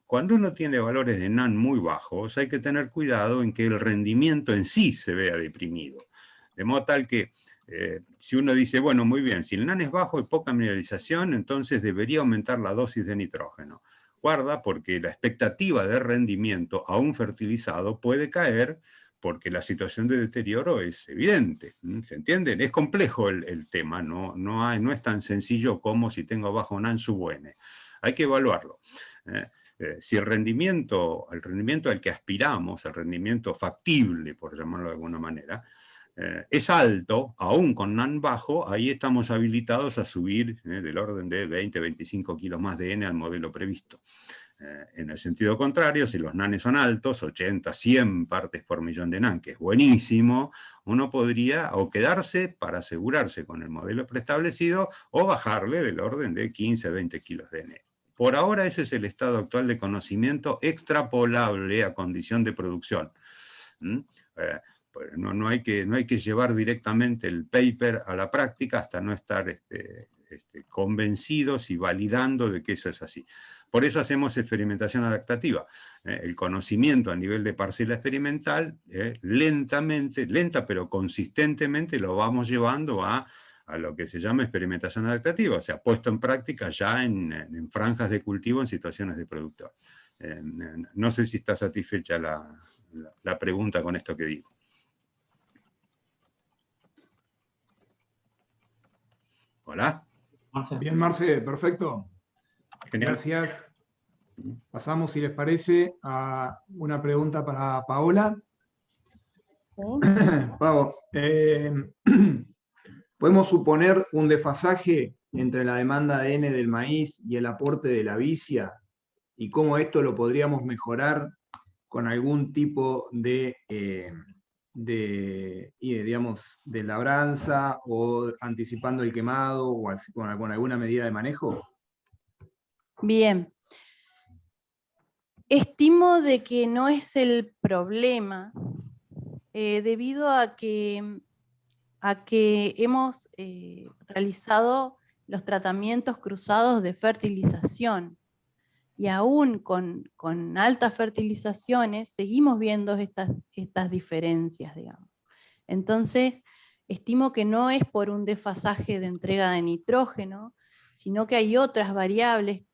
cuando uno tiene valores de NaN muy bajos, hay que tener cuidado en que el rendimiento en sí se vea deprimido. De modo tal que si uno dice, bueno, muy bien, si el NaN es bajo y poca mineralización, entonces debería aumentar la dosis de nitrógeno. Guarda, porque la expectativa de rendimiento a un fertilizado puede caer porque la situación de deterioro es evidente. ¿Se entiende? Es complejo el tema, no es tan sencillo como si tengo bajo NaN subo N. Hay que evaluarlo. Si el rendimiento al que aspiramos, el rendimiento factible, por llamarlo de alguna manera, es alto, aún con NaN bajo, ahí estamos habilitados a subir del orden de 20-25 kilos más de N al modelo previsto. En el sentido contrario, si los NaNes son altos, 80, 100 partes por millón de NaN, que es buenísimo, uno podría o quedarse para asegurarse con el modelo preestablecido o bajarle del orden de 15, 20 kilos de N. Por ahora ese es el estado actual de conocimiento extrapolable a condición de producción. No hay que llevar directamente el paper a la práctica hasta no estar convencidos y validando de que eso es así. Por eso hacemos experimentación adaptativa. El conocimiento a nivel de parcela experimental, lenta pero consistentemente lo vamos llevando a lo que se llama experimentación adaptativa, o sea, puesto en práctica ya en franjas de cultivo en situaciones de productor. No sé si está satisfecha la pregunta con esto que digo. Hola. Bien, Marce, perfecto. Genial. Gracias. Pasamos, si les parece, a una pregunta para Paola. Pau, ¿podemos suponer un desfasaje entre la demanda de N del maíz y el aporte de la vicia? ¿Y cómo esto lo podríamos mejorar con algún tipo de labranza o anticipando el quemado o con alguna medida de manejo? Bien. Estimo de que no es el problema debido a que hemos realizado los tratamientos cruzados de fertilización y aún con altas fertilizaciones seguimos viendo estas diferencias, digamos. Entonces, estimo que no es por un desfasaje de entrega de nitrógeno, sino que hay otras variables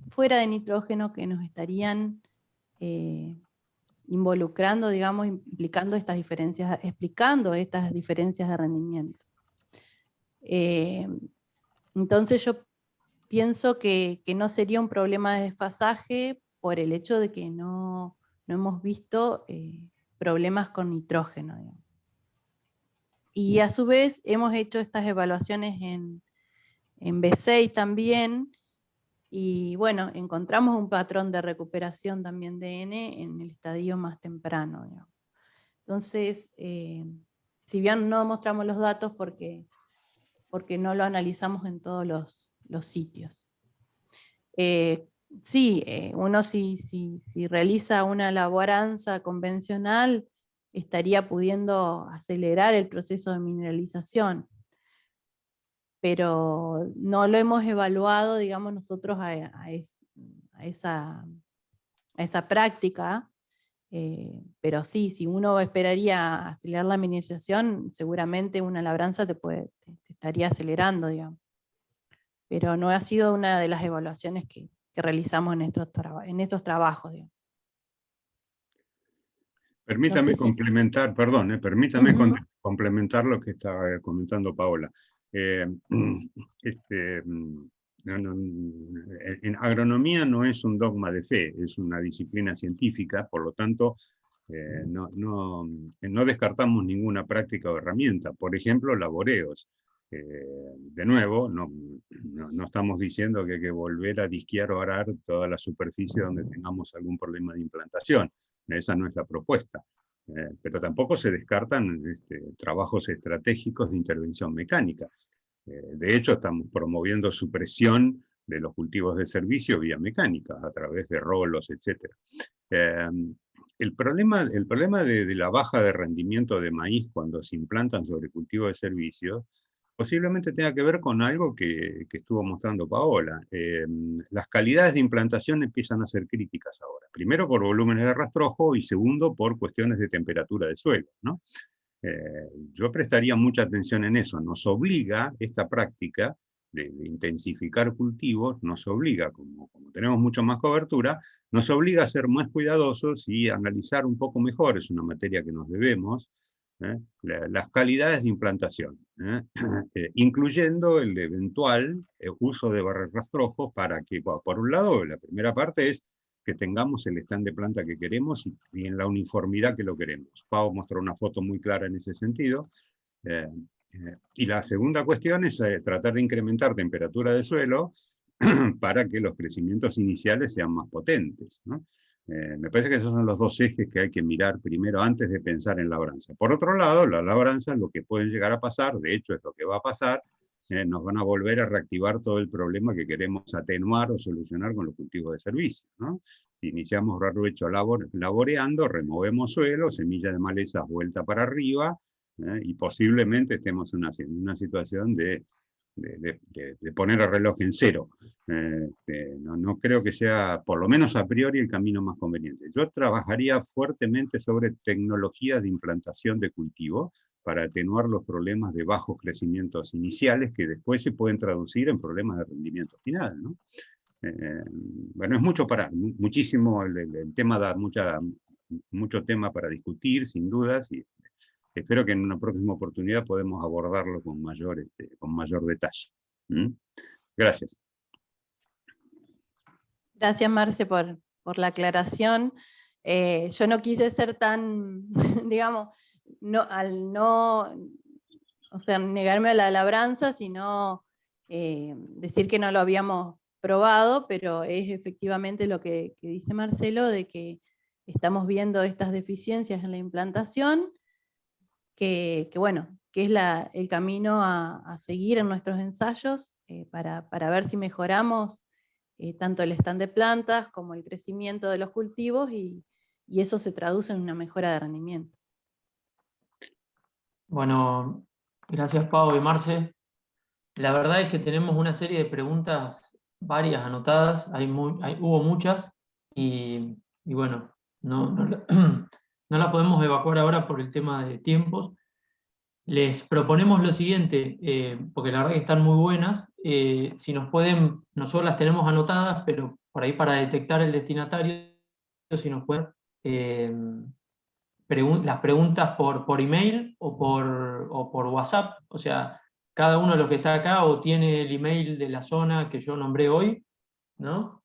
fuera de nitrógeno que nos estarían involucrando, digamos, explicando estas diferencias de rendimiento. Entonces yo pienso que no sería un problema de desfasaje por el hecho de que no hemos visto problemas con nitrógeno, digamos. Y a su vez hemos hecho estas evaluaciones en B6 también, y bueno, encontramos un patrón de recuperación también de N en el estadio más temprano, digamos. Entonces, si bien no mostramos los datos porque no lo analizamos en todos los sitios. Sí, uno si realiza una labranza convencional, estaría pudiendo acelerar el proceso de mineralización. pero no lo hemos evaluado, digamos, nosotros a esa práctica. Pero sí, si uno esperaría acelerar la miniaturización, seguramente una labranza te estaría acelerando, digamos. Pero no ha sido una de las evaluaciones que realizamos en estos trabajos, digamos. Permítame No sé si... complementar, perdón, permítame complementar lo que estaba comentando Paola. En agronomía no es un dogma de fe, es una disciplina científica, por lo tanto, no descartamos ninguna práctica o herramienta. Por ejemplo, laboreos. De nuevo, no estamos diciendo que hay que volver a disquear o arar toda la superficie donde tengamos algún problema de implantación. Esa no es la propuesta. Pero tampoco se descartan trabajos estratégicos de intervención mecánica. De hecho, estamos promoviendo supresión de los cultivos de servicio vía mecánica, a través de rolos, etc. El problema de la baja de rendimiento de maíz cuando se implantan sobre cultivos de servicio posiblemente tenga que ver con algo que estuvo mostrando Paola. Las calidades de implantación empiezan a ser críticas ahora. Primero por volúmenes de rastrojo y segundo por cuestiones de temperatura de suelo, ¿no? Yo prestaría mucha atención en eso. Nos obliga esta práctica de intensificar cultivos, nos obliga, como tenemos mucho más cobertura, nos obliga a ser más cuidadosos y analizar un poco mejor, es una materia que nos debemos, las calidades de implantación, incluyendo el eventual uso de barrerrastrojos para que, por un lado, la primera parte es que tengamos el stand de planta que queremos y en la uniformidad que lo queremos. Pau mostró una foto muy clara en ese sentido. Y la segunda cuestión es tratar de incrementar temperatura de suelo para que los crecimientos iniciales sean más potentes, ¿no? Me parece que esos son los dos ejes que hay que mirar primero antes de pensar en labranza. Por otro lado, la labranza, lo que puede llegar a pasar, de hecho es lo que va a pasar, nos van a volver a reactivar todo el problema que queremos atenuar o solucionar con los cultivos de servicio, ¿no? Si iniciamos barruecho laboreando, removemos suelo, semilla de malezas vuelta para arriba, y posiblemente estemos en una situación de poner el reloj en cero. No creo que sea, por lo menos a priori, el camino más conveniente. Yo trabajaría fuertemente sobre tecnologías de implantación de cultivo para atenuar los problemas de bajos crecimientos iniciales que después se pueden traducir en problemas de rendimiento final, ¿no? Bueno, es muchísimo, el tema da mucho tema para discutir, sin dudas, y espero que en una próxima oportunidad podamos abordarlo con mayor detalle. Gracias. Gracias, Marce, por la aclaración. Yo no quise ser tan, digamos, o sea, negarme a la labranza, sino decir que no lo habíamos probado, pero es efectivamente lo que dice Marcelo, de que estamos viendo estas deficiencias en la implantación, que es el camino a seguir en nuestros ensayos para ver si mejoramos tanto el stand de plantas como el crecimiento de los cultivos, y eso se traduce en una mejora de rendimiento. Bueno, gracias Pau y Marce. La verdad es que tenemos una serie de preguntas, varias anotadas, hubo muchas, y bueno, no la podemos evacuar ahora por el tema de tiempos. Les proponemos lo siguiente, porque la verdad que están muy buenas, si nos pueden, nosotros las tenemos anotadas, pero por ahí para detectar el destinatario, si nos pueden, las preguntas por email o por WhatsApp, o sea, cada uno de los que está acá o tiene el email de la zona que yo nombré hoy, ¿no?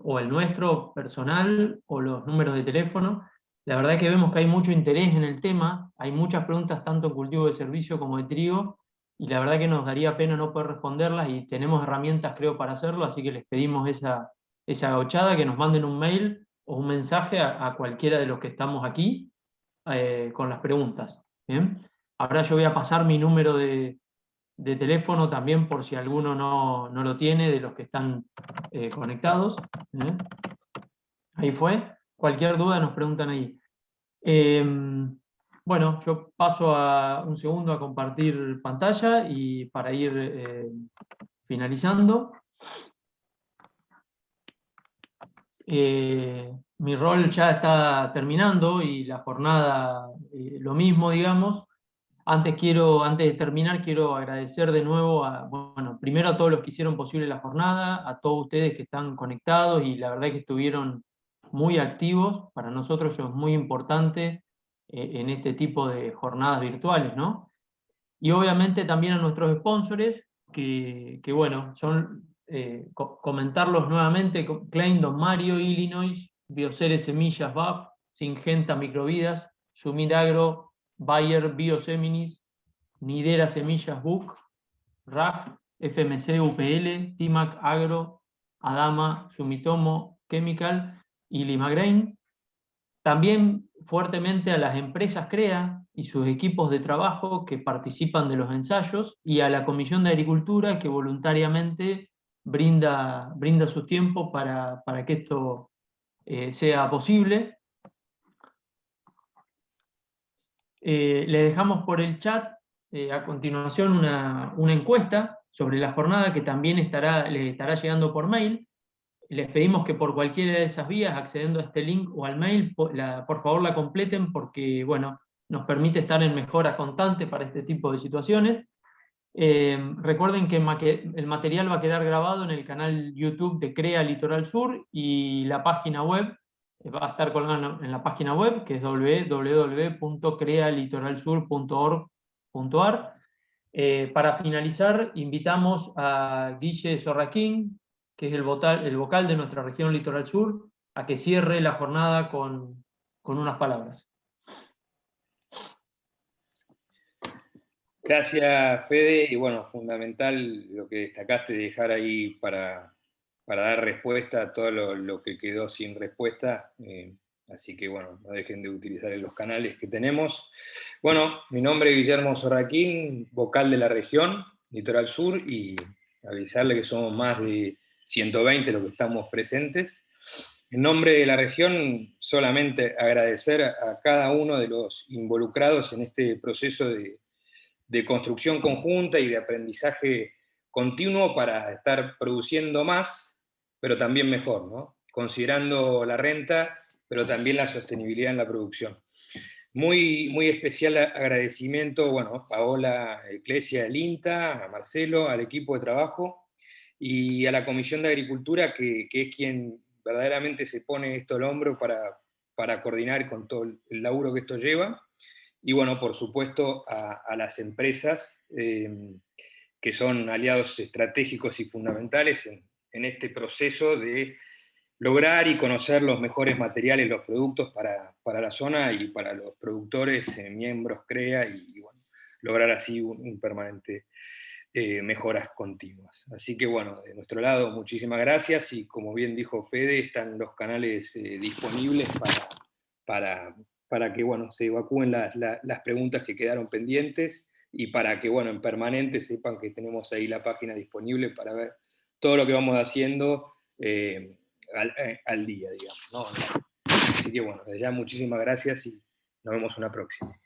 O el nuestro personal, o los números de teléfono. La verdad que vemos que hay mucho interés en el tema, hay muchas preguntas tanto en cultivo de servicio como de trigo, y la verdad que nos daría pena no poder responderlas, y tenemos herramientas, creo, para hacerlo, así que les pedimos esa gauchada, que nos manden un mail o un mensaje a cualquiera de los que estamos aquí con las preguntas. ¿Bien? Ahora yo voy a pasar mi número de teléfono también, por si alguno no lo tiene, de los que están conectados. Ahí fue. Cualquier duda nos preguntan ahí. Bueno, yo paso un segundo a compartir pantalla y para ir finalizando. Mi rol ya está terminando y la jornada lo mismo, digamos. Antes de terminar, quiero agradecer de nuevo bueno, primero a todos los que hicieron posible la jornada, a todos ustedes que están conectados y la verdad que estuvieron muy activos. Para nosotros eso es muy importante en este tipo de jornadas virtuales, ¿no? Y obviamente también a nuestros sponsors, que bueno, son, comentarlos nuevamente: Klein, Don Mario, Illinois, Bioceres Semillas, BAF, Singenta Microvidas, Sumir Agro, Bayer Bioseminis, Nidera Semillas BUC, RAG, FMC UPL, Timac Agro, Adama, Sumitomo Chemical y Limagrain. También fuertemente a las empresas CREA y sus equipos de trabajo que participan de los ensayos, y a la Comisión de Agricultura que voluntariamente brinda su tiempo para que esto sea posible. Le dejamos por el chat a continuación una encuesta sobre la jornada que también les estará llegando por mail. Les pedimos que por cualquiera de esas vías, accediendo a este link o al mail, por favor la completen, porque bueno, nos permite estar en mejora constante para este tipo de situaciones. Recuerden que el material va a quedar grabado en el canal YouTube de CREA Litoral Sur, y la página web va a estar colgada en la página web, que es www.crealitoralsur.org.ar. Para finalizar, invitamos a Guille Sorraquín, que es el vocal de nuestra región Litoral Sur, a que cierre la jornada con unas palabras. Gracias, Fede, y bueno, fundamental lo que destacaste, de dejar ahí para dar respuesta a todo lo que quedó sin respuesta, así que bueno, no dejen de utilizar los canales que tenemos. Bueno, mi nombre es Guillermo Sorraquín, vocal de la región Litoral Sur, y avisarle que somos más de 120 los que estamos presentes. En nombre de la región, solamente agradecer a cada uno de los involucrados en este proceso de construcción conjunta y de aprendizaje continuo para estar produciendo más, pero también mejor, ¿no? Considerando la renta, pero también la sostenibilidad en la producción. Muy, muy especial agradecimiento, bueno, a Paola Eclesia del INTA, a Marcelo, al equipo de trabajo y a la Comisión de Agricultura, que es quien verdaderamente se pone esto al hombro para coordinar con todo el laburo que esto lleva. Y bueno, por supuesto, a las empresas que son aliados estratégicos y fundamentales en este proceso de lograr y conocer los mejores materiales, los productos para la zona y para los productores, miembros CREA, y bueno, lograr así un permanente mejoras continuas. Así que bueno, de nuestro lado, muchísimas gracias, y como bien dijo Fede, están los canales disponibles para que bueno, se evacúen las preguntas que quedaron pendientes, y para que bueno, en permanente sepan que tenemos ahí la página disponible para ver todo lo que vamos haciendo al día, digamos, ¿no? Así que bueno, desde ya muchísimas gracias y nos vemos una próxima.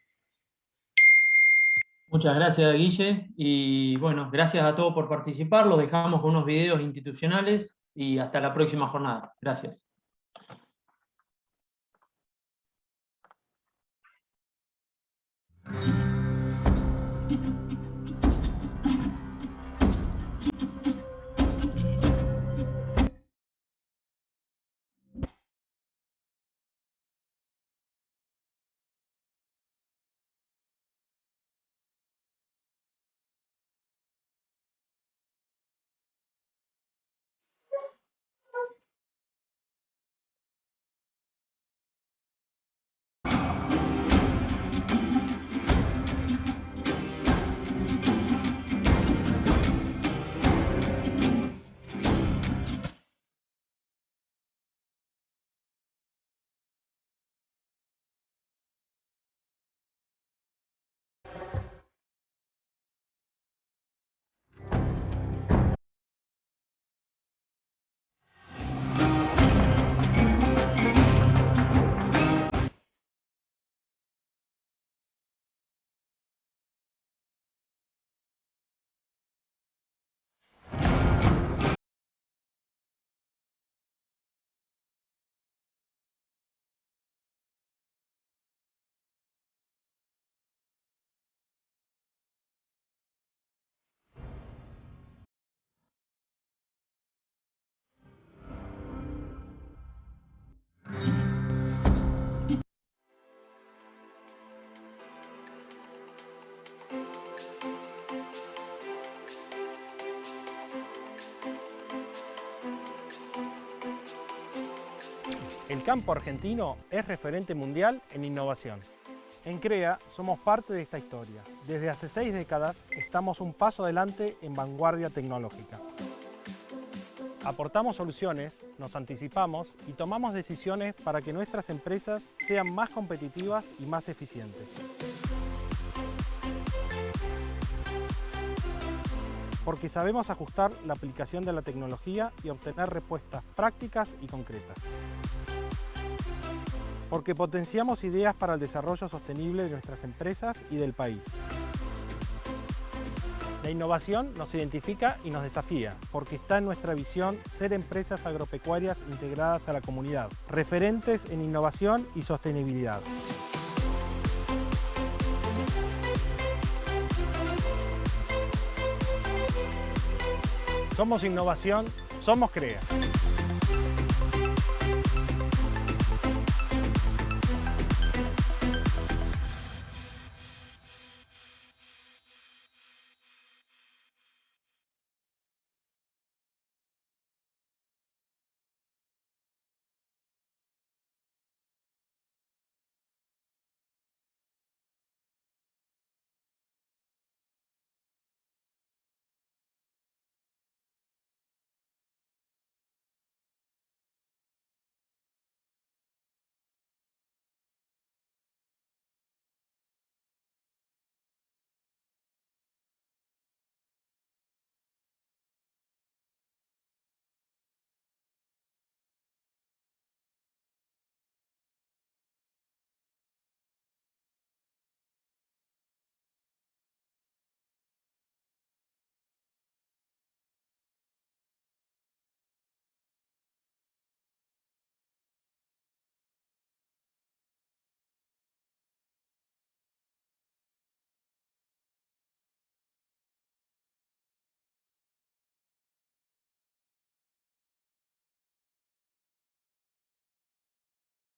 Muchas gracias, Guille, y bueno, gracias a todos por participar. Los dejamos con unos videos institucionales y hasta la próxima jornada. Gracias. El campo argentino es referente mundial en innovación. En CREA somos parte de esta historia. Desde hace 6 décadas estamos un paso adelante en vanguardia tecnológica. Aportamos soluciones, nos anticipamos y tomamos decisiones para que nuestras empresas sean más competitivas y más eficientes. Porque sabemos ajustar la aplicación de la tecnología y obtener respuestas prácticas y concretas. Porque potenciamos ideas para el desarrollo sostenible de nuestras empresas y del país. La innovación nos identifica y nos desafía, porque está en nuestra visión ser empresas agropecuarias integradas a la comunidad, referentes en innovación y sostenibilidad. Somos innovación, somos CREA.